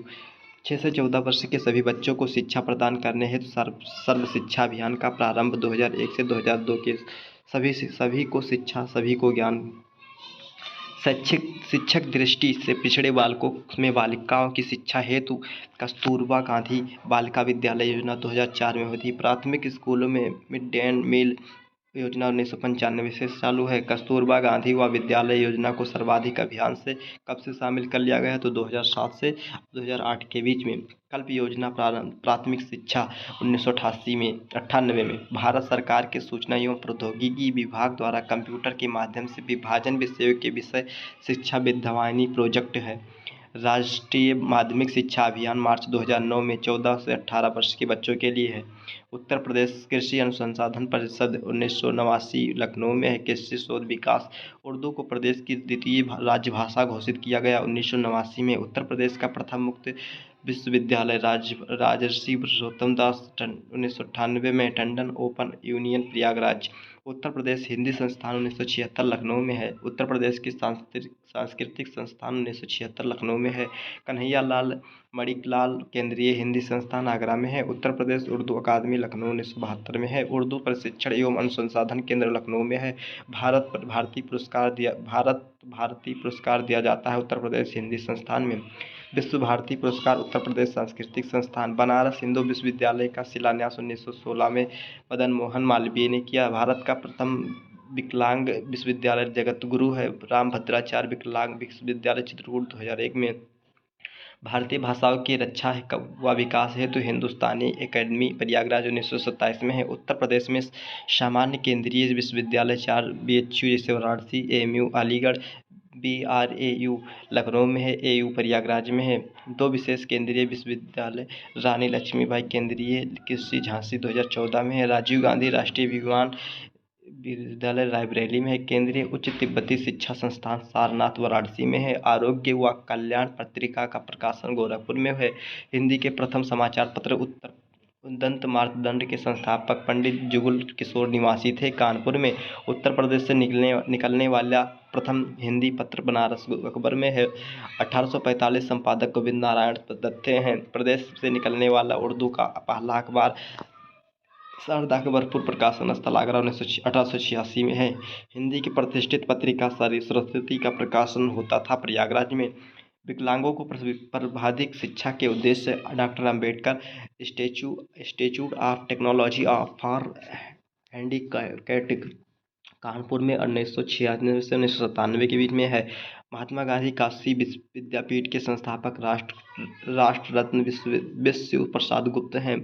6 से 14 वर्ष के सभी बच्चों को शिक्षा प्रदान करने हेतु सर्व शिक्षा अभियान का प्रारंभ 2001 से 2002 के सभी को शिक्षा, सभी को ज्ञान। शिक्षक दृष्टि से पिछड़े बालकों में बालिकाओं की शिक्षा हेतु कस्तूरबा गांधी बालिका विद्यालय योजना 2004 में हुई थी। प्राथमिक स्कूलों में मिड डे मील योजना 1995 से चालू है। कस्तूरबा गांधी व विद्यालय योजना को सर्वाधिक अभियान से कब से शामिल कर लिया गया है तो 2007 से 2008 के बीच में। कल्प योजना प्राथमिक शिक्षा 1998 में भारत सरकार के सूचना एवं प्रौद्योगिकी विभाग द्वारा कंप्यूटर के माध्यम से विभाजन विषयों के विषय शिक्षा विद्यावाहिनी प्रोजेक्ट है। राष्ट्रीय माध्यमिक शिक्षा अभियान मार्च 2009 में 14 से 18 वर्ष के बच्चों के लिए है। उत्तर प्रदेश कृषि अनुसंधान परिषद 1989 लखनऊ में है। कृषि शोध विकास उर्दू को प्रदेश की द्वितीय राजभाषा घोषित किया गया 1989 में। उत्तर प्रदेश का प्रथम मुक्त विश्वविद्यालय राजर्षि पुरुषोत्तम दास 1998 में, टंडन ओपन यूनियन प्रयागराज। उत्तर प्रदेश हिंदी संस्थान 1976 लखनऊ में है। उत्तर प्रदेश की सांस्कृतिक संस्थान 1976 लखनऊ में है। कन्हैया लाल मणिलाल केंद्रीय हिंदी संस्थान आगरा में है। उत्तर प्रदेश उर्दू अकादमी लखनऊ 1972 में है। उर्दू प्रशिक्षण एवं अनुसंधान केंद्र लखनऊ में है। भारत भारती पुरस्कार दिया जाता है उत्तर प्रदेश हिंदी संस्थान में। विश्व भारती पुरस्कार उत्तर प्रदेश सांस्कृतिक संस्थान। बनारस हिंदू विश्वविद्यालय का शिलान्यास 1916 में मदन मोहन मालवीय ने किया। भारत का प्रथम विकलांग विश्वविद्यालय जगत गुरु है रामभद्राचार्य विकलांग विश्वविद्यालय चित्रकूट 2001 में। भारतीय भाषाओं की रक्षा व विकास हेतु हिंदुस्तानी एकेडमी प्रयागराज 1927 में है। उत्तर प्रदेश में सामान्य केंद्रीय विश्वविद्यालय 4 BHU जैसे वाराणसी, AMU अलीगढ़, BRAU लखनऊ में है, AU प्रयागराज में है। 2 विशेष केंद्रीय विश्वविद्यालय रानी लक्ष्मीबाई केंद्रीय कृषि झांसी 2014 में है। राजीव गांधी राष्ट्रीय विज्ञान विश्वविद्यालय रायबरेली में है। केंद्रीय उच्च तिब्बती शिक्षा संस्थान सारनाथ वाराणसी में है। आरोग्य व कल्याण पत्रिका का प्रकाशन गोरखपुर में है। हिंदी के प्रथम समाचार पत्र उत्तर दंत मार्तंड के संस्थापक पंडित जुगल किशोर निवासी थे कानपुर में। उत्तर प्रदेश से निकलने वाला प्रथम हिंदी पत्र बनारस अकबर में है। 1845 संपादक गोविंद नारायण दत्त हैं। प्रदेश से निकलने वाला उर्दू का पहला अखबार शारदा अकबरपुर प्रकाशन स्थल आगरा 1886 में है। हिंदी की प्रतिष्ठित पत्रिका सरस्वती का प्रकाशन होता था प्रयागराज में। विकलांगों को सर्वाधिक शिक्षा के उद्देश्य से doctor Ambedkar institute of technology for handicapped Kanpur में 1996 से 1997 के बीच में है। महात्मा गांधी काशी विद्यापीठ के संस्थापक राष्ट्र रत्न विश्व प्रसाद गुप्त हैं।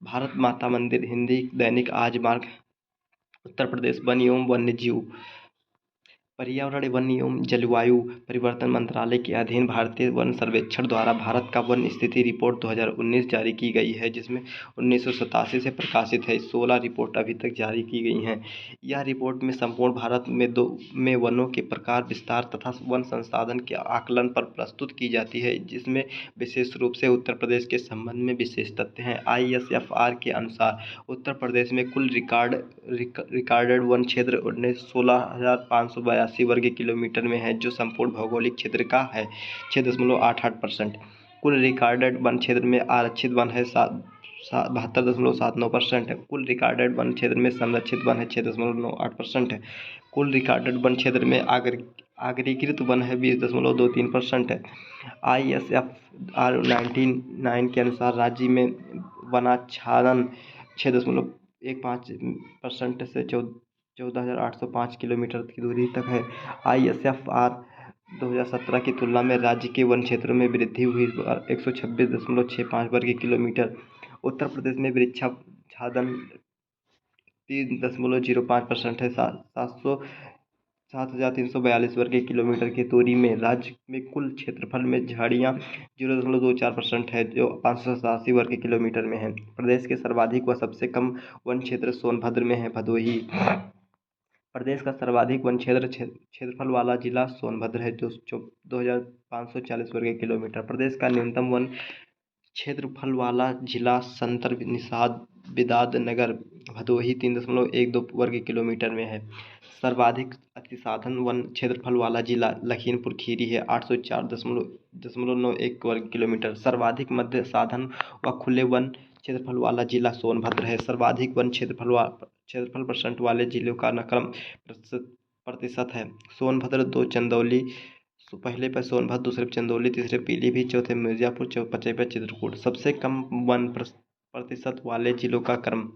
भारत माता मंदिर हिंदी दैनिक आज मार्ग उत्तर प्रदेश वन एवं वन्यजीव पर्यावरण वन एवं जलवायु परिवर्तन मंत्रालय के अधीन भारतीय वन सर्वेक्षण द्वारा भारत का वन स्थिति रिपोर्ट 2019 जारी की गई है, जिसमें 1987 से प्रकाशित है। 16 रिपोर्ट अभी तक जारी की गई हैं। यह रिपोर्ट में संपूर्ण भारत में वनों के प्रकार विस्तार तथा वन संसाधन के आकलन पर प्रस्तुत की जाती है, जिसमें विशेष रूप से उत्तर प्रदेश के संबंध में विशेष तथ्य हैं। ISFR के अनुसार उत्तर प्रदेश में कुल रिकॉर्डेड वन क्षेत्र 16,582 वर्ग किलोमीटर में है, जो संपूर्ण भौगोलिक क्षेत्र का है 6.88%। कुल रिकॉर्डेड वन क्षेत्र में आरक्षित वन है 72.79%। कुल रिकॉर्डेड वन क्षेत्र में संरक्षित वन है 6.98%। कुल रिकॉर्डेड वन क्षेत्र में अग्रीकृत वन है 20.23%। ISFR 99 के अनुसार राज्य में वनाच्छादन 6.15% से 14,805 किलोमीटर की दूरी तक है। ISFR 2017 की तुलना में राज्य के वन क्षेत्रों में वृद्धि हुई 126.65 वर्ग किलोमीटर। उत्तर प्रदेश में वृक्षाच्छादन 3.05% है। 7,342 वर्ग किलोमीटर की दूरी में राज्य में कुल क्षेत्रफल में झाड़ियाँ 0.24% है, जो 587 वर्ग किलोमीटर में है। प्रदेश के सर्वाधिक व सबसे कम वन क्षेत्र सोनभद्र में है। भदोही प्रदेश का सर्वाधिक वन क्षेत्रफल वाला जिला सोनभद्र है, जो 2,540 वर्ग किलोमीटर। प्रदेश का न्यूनतम वन क्षेत्रफल वाला जिला संतर निषाद बिदाद नगर भदोही 3.12 वर्ग किलोमीटर में है। सर्वाधिक अतिसाधन वन क्षेत्रफल वाला जिला लखीमपुर खीरी है 804.91 वर्ग किलोमीटर। सर्वाधिक मध्य साधन व खुले वन क्षेत्रफल वाला जिला सोनभद्र है। सर्वाधिक वन क्षेत्रफल परसेंट वाले जिलों का क्रम प्रतिशत है। सोनभद्र 2, चंदौली पहले पर सोनभद्र, दूसरे पर चंदौली, तीसरे पीलीभीत, चौथे मिर्जापुर, पांचवें पर चित्रकूट। सबसे कम वन प्रतिशत वाले जिलों का क्रम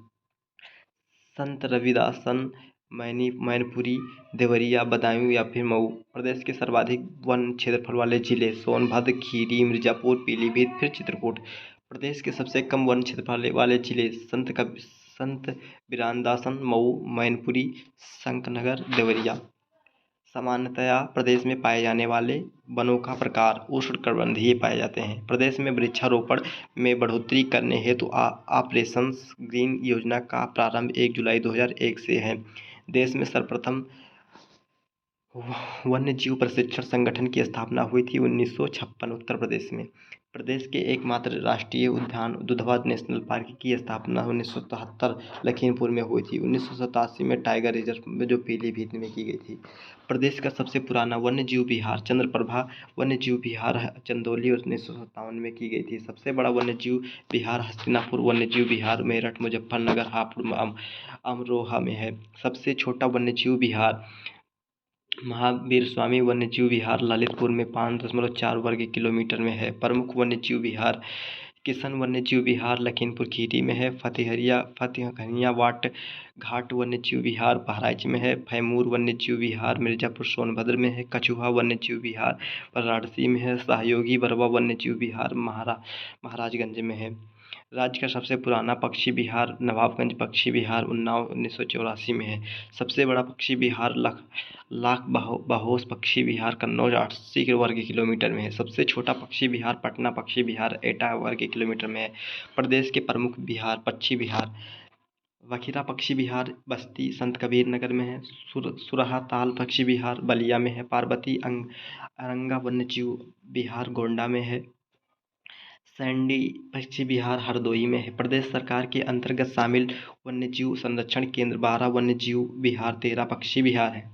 संत रविदासन, मैनपुरी, देवरिया, बदायूं या फिर मऊ। प्रदेश के सर्वाधिक वन क्षेत्रफल वाले जिले सोनभद्र, खीरी, मिर्जापुर, पीलीभीत, फिर चित्रकूट। प्रदेश के सबसे कम वन क्षेत्रफल वाले जिले संत बिरांदासन, मऊ, मैनपुरी, शंकरनगर, देवरिया। सामान्यतया प्रदेश में पाए जाने वाले वनों का प्रकार उष्णकटिबंधीय पाए जाते हैं। प्रदेश में वृक्षारोपण में बढ़ोतरी करने हेतु ऑपरेशन ग्रीन योजना का प्रारंभ 1 जुलाई 2001 से है। देश में सर्वप्रथम वन्यजीव प्रशिक्षण संगठन की स्थापना हुई थी 1956 उत्तर प्रदेश में। प्रदेश के एकमात्र राष्ट्रीय उद्यान दुधवा नेशनल पार्क की स्थापना 1977 लखीमपुर में हुई थी। 1987 में टाइगर रिजर्व में जो पीलीभीत में की गई थी। प्रदेश का सबसे पुराना वन्यजीव विहार चंद्रप्रभा वन्यजीव विहार चंदौली 1957 में की गई थी। सबसे बड़ा वन्यजीव विहार हस्तिनापुर वन्यजीव विहार मेरठ मुजफ्फरनगर हापुड़ अमरोहा में है। सबसे छोटा वन्यजीव विहार महावीर स्वामी वन्यजीव विहार ललितपुर में 5.4 वर्ग किलोमीटर में है। प्रमुख वन्यजीव विहार किशन वन्यजीव विहार लखीमपुर खीरी में है। फतेहनिया वाट घाट वन्यजीव विहार बहराइच में है। भैमूर वन्यजीव विहार मिर्जापुर सोनभद्र में है। कछुहा वन्यजीव विहार वाराणसी में है। सहयोगी बरवा वन्यजीव विहार महाराजगंज में है। राज्य का सबसे पुराना पक्षी विहार नवाबगंज पक्षी विहार उन्नाव 1984 में है। सबसे बड़ा पक्षी विहार लाख बहोश पक्षी विहार कन्नौज 80 वर्ग किलोमीटर में है। सबसे छोटा पक्षी विहार पटना पक्षी विहार एटा वर्ग किलोमीटर में है। प्रदेश के प्रमुख विहार पक्षी विहार वखिरा पक्षी विहार बस्ती संत कबीर नगर में है। सुरहा ताल पक्षी विहार बलिया में है। पार्वती अरंगा वन्यजीव विहार गोंडा में है। सैंडी पक्षी विहार हरदोई में है। प्रदेश सरकार के अंतर्गत शामिल वन्यजीव संरक्षण केंद्र 12 वन्यजीव विहार 13 पक्षी विहार है।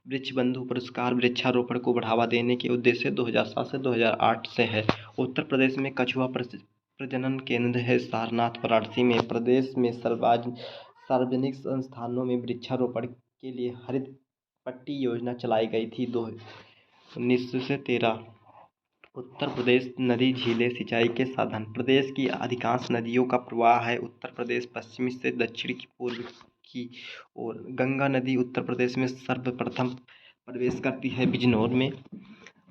वृक्ष बंधु पुरस्कार वृक्षारोपण को बढ़ावा देने के उद्देश्य 2007 से 2008 से है। उत्तर प्रदेश में कछुआ प्रजनन केंद्र है सारनाथ वाराणसी में। प्रदेश में सार्वजनिक संस्थानों में वृक्षारोपण के लिए हरित पट्टी योजना चलाई गई थी 2019 से 13। उत्तर प्रदेश नदी झीलें सिंचाई के साधन प्रदेश की अधिकांश नदियों का प्रवाह है उत्तर प्रदेश पश्चिमी से दक्षिण की पूर्व की ओर। गंगा नदी उत्तर प्रदेश में सर्वप्रथम प्रवेश करती है बिजनौर में।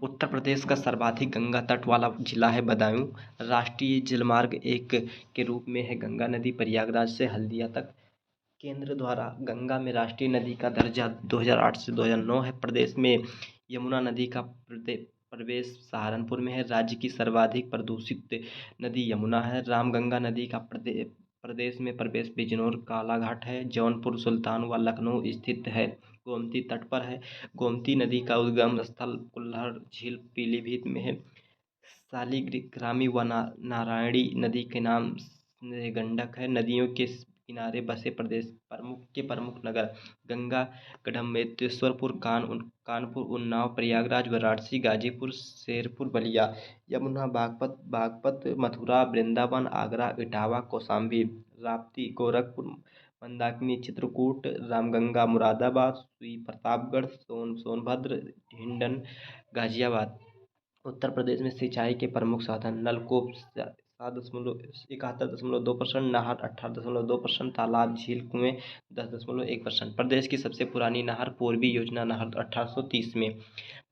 उत्तर प्रदेश का सर्वाधिक गंगा तट वाला जिला है बदायूं। राष्ट्रीय जलमार्ग 1 के रूप में है गंगा नदी प्रयागराज से हल्दिया तक। केंद्र द्वारा गंगा में राष्ट्रीय नदी का दर्जा 2008 से 2009 है। प्रदेश में यमुना नदी का प्रवेश सहारनपुर में है। राज्य की सर्वाधिक प्रदूषित नदी यमुना है। रामगंगा नदी का प्रदेश में प्रवेश बिजनौर कालाघाट है। जौनपुर सुल्तान व लखनऊ स्थित है। गोमती तट पर है। गोमती नदी का उद्गम स्थल कुल्हड़ झील पीलीभीत में है। शालिग्रामी व नारायणी नदी के नाम से गंडक है। नदियों के किनारे बसे प्रदेश प्रमुख नगर गंगा गढ़मुक्तेश्वरपुर कानपुर उन्नाव प्रयागराज वाराणसी गाजीपुर शेरपुर बलिया। यमुना बागपत मथुरा वृंदावन आगरा इटावा कौशाम्बी राप्ती गोरखपुर मंदाकिनी चित्रकूट रामगंगा मुरादाबाद सुई प्रतापगढ़ सोनभद्र हिंडन गाजियाबाद। उत्तर प्रदेश में सिंचाई के प्रमुख साधन नलकूप 71.2%, नहर 18.2%, तालाब झील कुएं 10.1%। प्रदेश की सबसे पुरानी नहर पूर्वी योजना नहर 1830 में।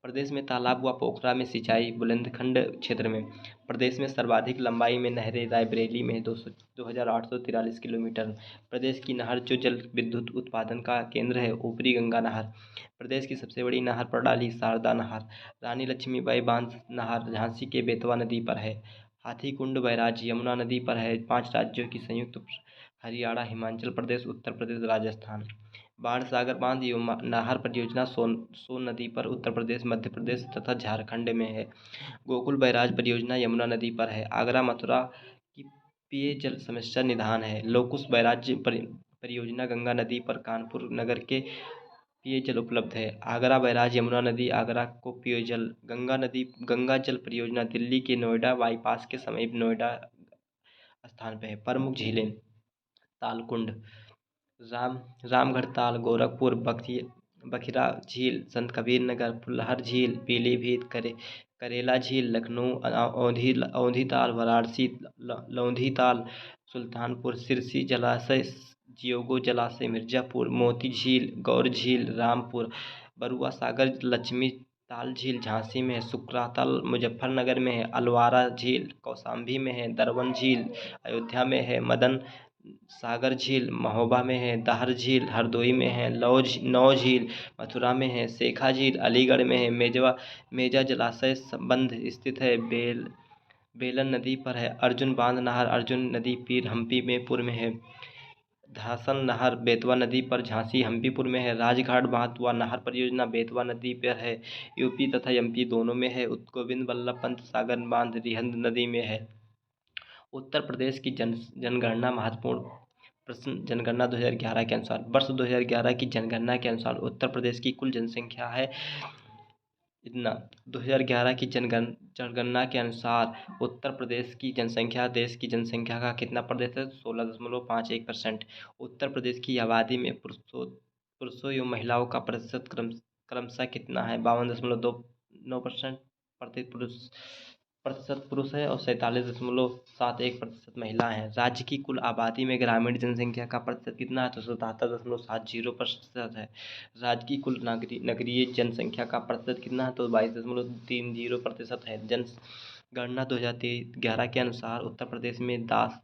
प्रदेश में तालाब व पोखरा में सिंचाई बुंदेलखंड क्षेत्र में। प्रदेश में सर्वाधिक लंबाई में नहरें रायबरेली में 2843 किलोमीटर। प्रदेश की नहर जो जल विद्युत उत्पादन का केंद्र है ऊपरी गंगा नहर। प्रदेश की सबसे बड़ी नहर प्रणाली शारदा नहर। रानी लक्ष्मीबाई बांध नहर झांसी के बेतवा नदी पर है। हाथीकुंड बैराज यमुना नदी पर है। 5 राज्यों की संयुक्त हरियाणा हिमाचल प्रदेश उत्तर प्रदेश राजस्थान। बाणसागर बांध नहर परियोजना सोन नदी पर उत्तर प्रदेश मध्य प्रदेश तथा झारखंड में है। गोकुल बैराज परियोजना यमुना नदी पर है। आगरा मथुरा की पेयजल समस्या निदान है। लोकुश बैराज परियोजना गंगा नदी पर कानपुर नगर के पेयजल उपलब्ध है। आगरा बैराज यमुना नदी आगरा को पेयजल। गंगा जल परियोजना दिल्ली के नोएडा बाईपास के समीप नोएडा स्थान पे है। प्रमुख झीलें तालकुंड रामगढ़ ताल गोरखपुर बखिरा झील संत कबीर नगर फुलहर झील पीलीभीत करेला झील लखनऊ औंधी ताल वाराणसी लौंधी ताल सुल्तानपुर सिरसी जलाशय जियोगो जलाशय मिर्जापुर मोती झील गौर झील रामपुर बरुआ सागर लक्ष्मी ताल झील झांसी में है। सुकराताल मुजफ्फरनगर में है। अलवारा झील कौशाम्बी में है। दरवन झील अयोध्या में है। मदन सागर झील महोबा में है। दाहर झील हरदोई में है। नौ झील मथुरा में है। शेखा झील अलीगढ़ में है। मेजा जलाशय संबंध स्थित है। बेलन नदी पर है। अर्जुन बांध नहर अर्जुन नदी पीर हम्पी में पूर्व में है। धासन नहर बेतवा नदी पर झांसी हम्पीपुर में है। राजघाट महात्वा नहर परियोजना बेतवा नदी पर है, यूपी तथा एमपी दोनों में है। गोविंद बल्लभ पंत सागर बांध रिहंद नदी में है। उत्तर प्रदेश की जनगणना महत्वपूर्ण प्रश्न। जनगणना 2011 के अनुसार, वर्ष 2011 की जनगणना के अनुसार उत्तर प्रदेश की कुल जनसंख्या है इतना। 2011 की जनगणना के अनुसार उत्तर प्रदेश की जनसंख्या देश की जनसंख्या का कितना प्रतिशत? 16.51%। उत्तर प्रदेश की आबादी में पुरुषों एवं महिलाओं का प्रतिशत क्रमशः कितना है? 52.29% प्रतिशत पुरुष है और 47.71% महिला है। राज्य की कुल आबादी में ग्रामीण जनसंख्या का प्रतिशत कितना है? तो 77.70% है। राज्य की कुल नगरीय जनसंख्या का प्रतिशत कितना है? तो 22.30% है। जनगणना 2011 के अनुसार उत्तर प्रदेश में 10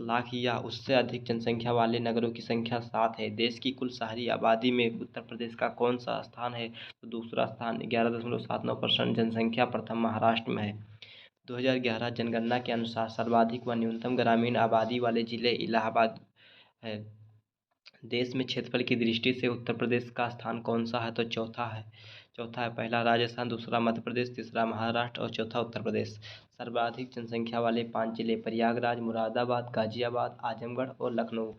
लाख या उससे अधिक जनसंख्या वाले नगरों की संख्या 7 है। देश की कुल शहरी आबादी में उत्तर प्रदेश का कौन सा स्थान है? तो दूसरा स्थान। 11.79% जनसंख्या प्रथम महाराष्ट्र में है। 2011 जनगणना के अनुसार सर्वाधिक व न्यूनतम ग्रामीण आबादी वाले जिले इलाहाबाद है। देश में क्षेत्रफल की दृष्टि से उत्तर प्रदेश का स्थान कौन सा है? तो चौथा है। पहला राजस्थान, दूसरा मध्य प्रदेश, तीसरा महाराष्ट्र और चौथा उत्तर प्रदेश। सर्वाधिक जनसंख्या वाले 5 जिले प्रयागराज, मुरादाबाद, गाजियाबाद, आजमगढ़ और लखनऊ।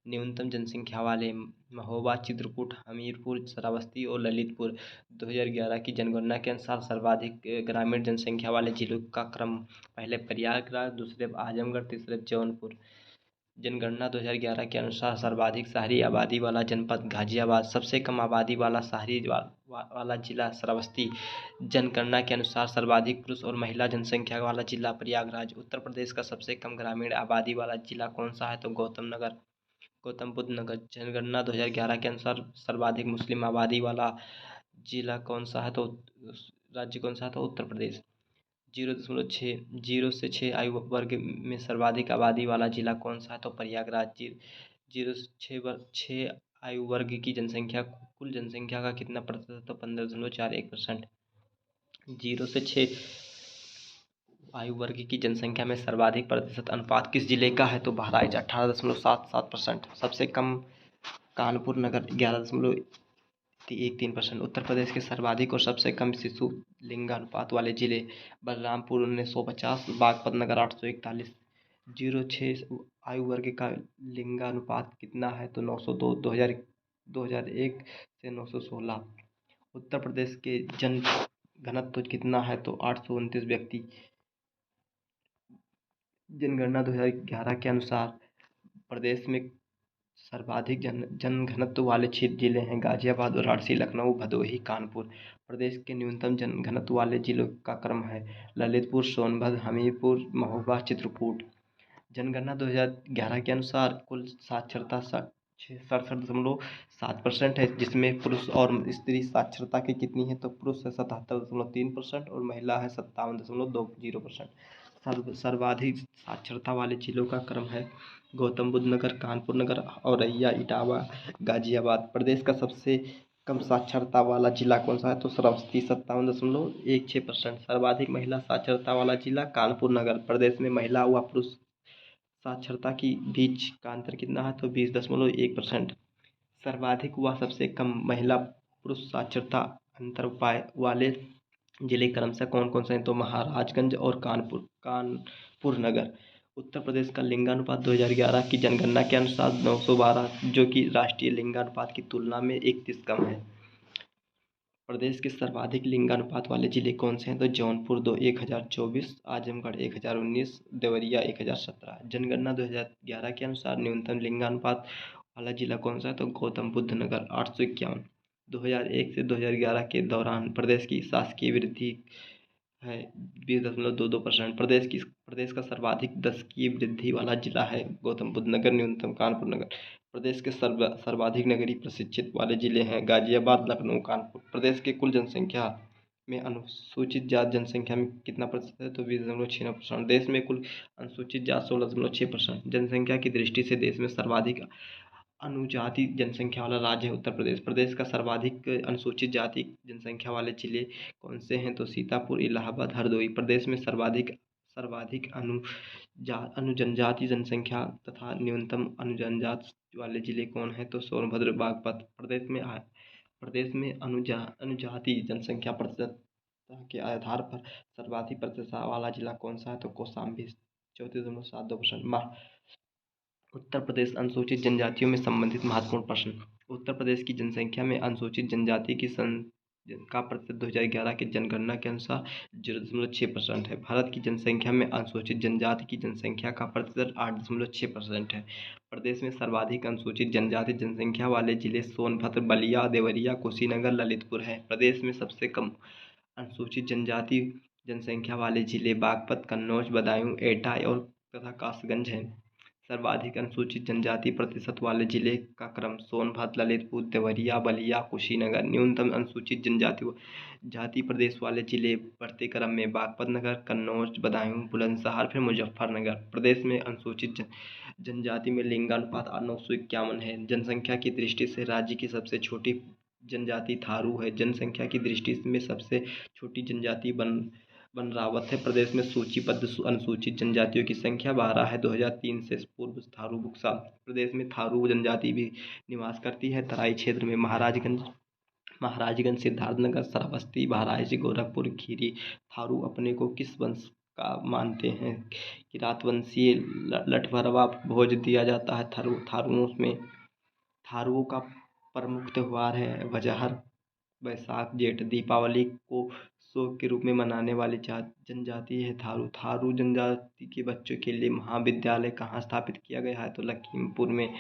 न्यूनतम जनसंख्या वाले महोबा, चित्रकूट, हमीरपुर, श्रावस्ती और ललितपुर। 2011 की जनगणना के अनुसार सर्वाधिक ग्रामीण जनसंख्या वाले जिलों का क्रम, पहले प्रयागराज, दूसरे आजमगढ़, तीसरे जौनपुर। जनगणना 2011 के अनुसार सर्वाधिक शहरी आबादी वाला जनपद गाजियाबाद, सबसे कम आबादी वाला शहरी वाला जिला श्रावस्ती। जनगणना के अनुसार सर्वाधिक पुरुष और महिला जनसंख्या वाला जिला प्रयागराज। उत्तर प्रदेश का सबसे कम ग्रामीण आबादी वाला जिला कौन सा है? तो गौतम बुद्ध नगर। जनगणना 2011 के अनुसार सर्वाधिक मुस्लिम आबादी वाला जिला कौन सा है? तो राज्य कौन सा है? तो उत्तर प्रदेश। 0 से 6 आयु वर्ग में सर्वाधिक आबादी वाला जिला कौन सा है? तो प्रयागराज। 0 से 6 आयु वर्ग की जनसंख्या कुल जनसंख्या का कितना प्रतिशत? तो 15.41%। 0 से 6 आयु वर्ग की जनसंख्या में सर्वाधिक प्रतिशत अनुपात किस जिले का है? तो बहराइच 18.77%। सबसे कम कानपुर नगर 11.13%। उत्तर प्रदेश के सर्वाधिक और सबसे कम शिशु लिंगानुपात वाले जिले बलरामपुर 1950, बागपत नगर 841। 0 से 6 आयु वर्ग का लिंगानुपात कितना है? तो 902। 2001 से 916। उत्तर प्रदेश के जन घनत्व कितना है? तो 829 व्यक्ति। जनगणना 2011 के अनुसार प्रदेश में सर्वाधिक जन घनत्व वाले 6 जिले हैं गाजियाबाद, वाराणसी, लखनऊ, भदोही, कानपुर। प्रदेश के न्यूनतम जन घनत्व वाले जिलों का क्रम है ललितपुर, सोनभद्र, हमीरपुर, महोबा, चित्रकूट। जनगणना 2011 के अनुसार कुल साक्षरता 67.7% है, जिसमें पुरुष और स्त्री साक्षरता की कितनी है? तो पुरुष है 77.3% और महिला है 57.20%। सर्वाधिक साक्षरता वाले जिलों का क्रम है गौतम बुद्ध नगर, कानपुर नगर, औरैया, इटावा, गाजियाबाद। प्रदेश का सबसे कम साक्षरता वाला जिला कौन सा है? तो श्रावस्ती 57.16%। सर्वाधिक महिला साक्षरता वाला जिला कानपुर नगर। प्रदेश में महिला व पुरुष साक्षरता की बीच का अंतर कितना है? तो 20.1%। सर्वाधिक व सबसे कम महिला पुरुष साक्षरता अंतर वाले जिले क्रमशः कौन कौन से हैं? तो महाराजगंज और कानपुर नगर। उत्तर प्रदेश का लिंगानुपात 2011 की जनगणना के अनुसार 912, जो कि राष्ट्रीय लिंगानुपात की तुलना में 31 कम है। प्रदेश के सर्वाधिक लिंगानुपात वाले जिले कौन से हैं? तो जौनपुर 1024, आजमगढ़ 1019, देवरिया 1017। जनगणना 2011 के अनुसार न्यूनतम लिंगानुपात वाला जिला कौन सा है? तो गौतम बुद्ध नगर 851। 2001 से 2011 के दौरान प्रदेश की शासकीय वृद्धि है 20.22%। प्रदेश का सर्वाधिक दशकीय वृद्धि वाला जिला है गौतम बुद्ध नगर, न्यूनतम कानपुर नगर। प्रदेश के सर्वाधिक नगरीय प्रशिक्षित वाले जिले हैं गाजियाबाद, लखनऊ, कानपुर। प्रदेश के कुल जनसंख्या में अनुसूचित जाति जनसंख्या में कितना प्रतिशत है? तो 20.69%। देश में कुल अनुसूचित जाति 16.6%। जनसंख्या की दृष्टि से देश में सर्वाधिक अनुजाति जनसंख्या वाला राज्य है उत्तर प्रदेश। प्रदेश का सर्वाधिक अनुसूचित जाति जनसंख्या वाले जिले कौन से हैं? तो सीतापुर, इलाहाबाद, हरदोई। प्रदेश में सर्वाधिक सर्वाधिक जनजाति जनसंख्या तथा न्यूनतम अनुजनजाति वाले जिले कौन हैं? तो सोनभद्र बागपत। प्रदेश में अनुजाति जनसंख्या प्रतिशत के आधार पर सर्वाधिक प्रतिशत वाला जिला कौन सा है? तो कौशाम्बी 34.72%। उत्तर प्रदेश अनुसूचित जनजातियों में संबंधित महत्वपूर्ण प्रश्न। उत्तर प्रदेश की जनसंख्या में अनुसूचित जनजाति का प्रतिशत 2011 की जनगणना के अनुसार 0.6% है। भारत की जनसंख्या में अनुसूचित जनजाति की जनसंख्या का प्रतिशत 8.6% है। प्रदेश में सर्वाधिक अनुसूचित जनजाति जनसंख्या वाले जिले सोनभद्र, बलिया, देवरिया, कुशीनगर, ललितपुर हैं। प्रदेश में सबसे कम अनुसूचित जनजाति जनसंख्या वाले जिले बागपत, कन्नौज, बदायूं, एटा और तथा कासगंज हैं। सर्वाधिक अनुसूचित जनजाति प्रतिशत वाले जिले का क्रम सोनभद्र, ललितपुर, देवरिया, बलिया, कुशीनगर। न्यूनतम अनुसूचित जाति प्रदेश वाले जिले बढ़ते क्रम में बागपत नगर, कन्नौज, बदायूं, बुलंदशहर, फिर मुजफ्फरनगर। प्रदेश में अनुसूचित जनजाति में लिंगानुपात 951 है। जनसंख्या की दृष्टि से राज्य की सबसे छोटी जनजाति थारू है। जनसंख्या की दृष्टि में सबसे छोटी जनजाति बनरावत है। प्रदेश में सूचीबद्ध अनुसूचित जनजातियों की संख्या 12 है। 2003 से पूर्व थारू बुक्सा। प्रदेश में थारू जनजाति भी निवास करती है। तराई क्षेत्र में महाराजगंज, सिद्धार्थनगर, श्रावस्ती, बहराइच, गोरखपुर, खीरी। थारू अपने को किस वंश का मानते हैं? किरातवंशीय। लठभरवा भोज दिया जाता है थारुओं में। थारुओं का प्रमुख त्योहार है वजहर, बैसाख, जेठ। दीपावली को शोक के रूप में मनाने वाली जनजाति है थारू। थारू जनजाति के बच्चों के लिए महाविद्यालय कहाँ स्थापित किया गया है? तो लखीमपुर में।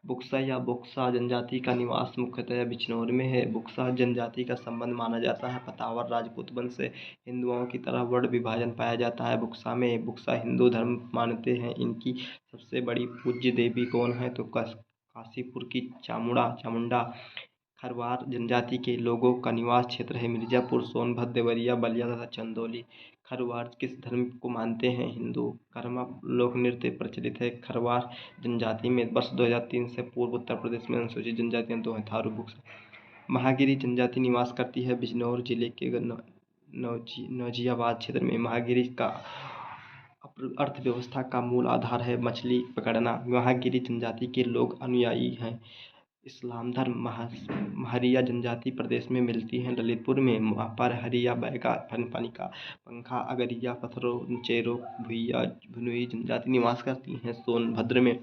बुक्सा या बोक्सा जनजाति का निवास मुख्यतः बिजनौर में है। बुक्सा जनजाति का संबंध माना जाता है पतावर राजपूत वंश से। हिंदुओं की तरह वर्ण विभाजन पाया जाता है बुक्सा में। बुक्सा हिंदू धर्म मानते हैं। इनकी सबसे बड़ी पूज्य देवी कौन है? तो काशीपुर की चामुंडा। खरवार जनजाति के लोगों का निवास क्षेत्र है मिर्जापुर, सोनभद्र, देवरिया, बलिया तथा चंदौली। खरवार किस धर्म को मानते हैं? हिंदू। कर्मा लोक नृत्य प्रचलित है खरवार जनजाति में। वर्ष 2003 से पूर्व उत्तर प्रदेश में अनुसूचित जनजातियां 2 हैं, थारू बुक्सा। महागिरी जनजाति निवास करती है बिजनौर जिले के नौजियाबाद क्षेत्र में। महागिरी का अर्थव्यवस्था का मूल आधार है मछली पकड़ना। महागिरी जनजाति के लोग अनुयायी हैं इस्लाम धर्म। महरिया जनजाति प्रदेश में मिलती हैं ललितपुर में। परहरिया, बैगा, फनफनिका, पंखा, अगरिया, पथरो, चेरो, भुइया, भुनुई जनजाति निवास करती हैं सोनभद्र में।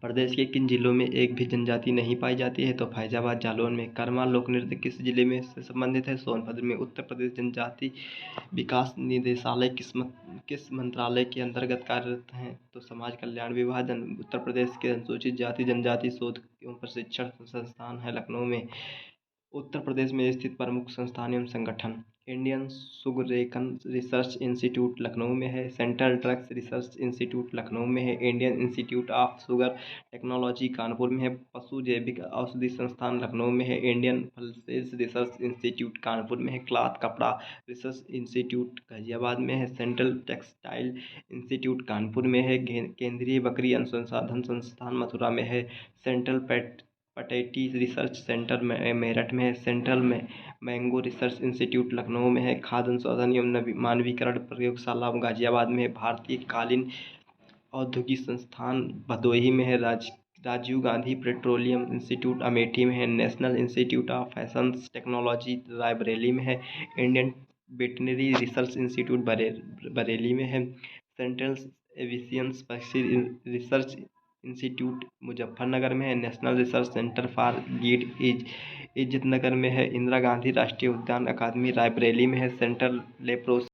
प्रदेश के किन जिलों में एक भी जनजाति नहीं पाई जाती है? तो फैजाबाद, जालौन में। कर्मा लोक नृत्य किस जिले में से संबंधित है? सोनभद्र में। उत्तर प्रदेश जनजाति विकास निदेशालय किस मंत्रालय के अंतर्गत कार्यरत हैं? तो समाज कल्याण विभाग। उत्तर प्रदेश के अनुसूचित जाति जनजाति शोध एवं प्रशिक्षण संस्थान है लखनऊ में। उत्तर प्रदेश में स्थित प्रमुख संस्थान एवं संगठन। इंडियन सुगरेकन रिसर्च इंस्टीट्यूट लखनऊ में है। Central drugs research institute Lucknow में है। Indian institute of sugar technology Kanpur में है। पशु जैविक औषधि संस्थान लखनऊ में है। Indian pulses research institute Kanpur में है। क्लॉथ कपड़ा रिसर्च इंस्टीट्यूट गाजियाबाद में है। सेंट्रल टेक्सटाइल इंस्टीट्यूट कानपुर में है। केंद्रीय बकरी अनुसंधान संस्थान मथुरा में है। Central Pateti research centre Meerut में है। Central mango research institute Lucknow में है। खाद्य संशोधन एवं मानवीकरण प्रयोगशाला गाजियाबाद में है। भारतीय कालीन औद्योगिक संस्थान भदोही में है। राजीव गांधी पेट्रोलियम इंस्टीट्यूट अमेठी में है। National institute of fashion technology Raebareli में है। Indian veterinary research institute Bareilly में है। सेंट्रल एविएशन पक्षी रिसर्च इंस्टीट्यूट मुजफ्फरनगर में है। नेशनल रिसर्च सेंटर फॉर गीड इज्जतनगर में है। इंदिरा गांधी राष्ट्रीय उद्यान अकादमी रायबरेली में है। Central leprosy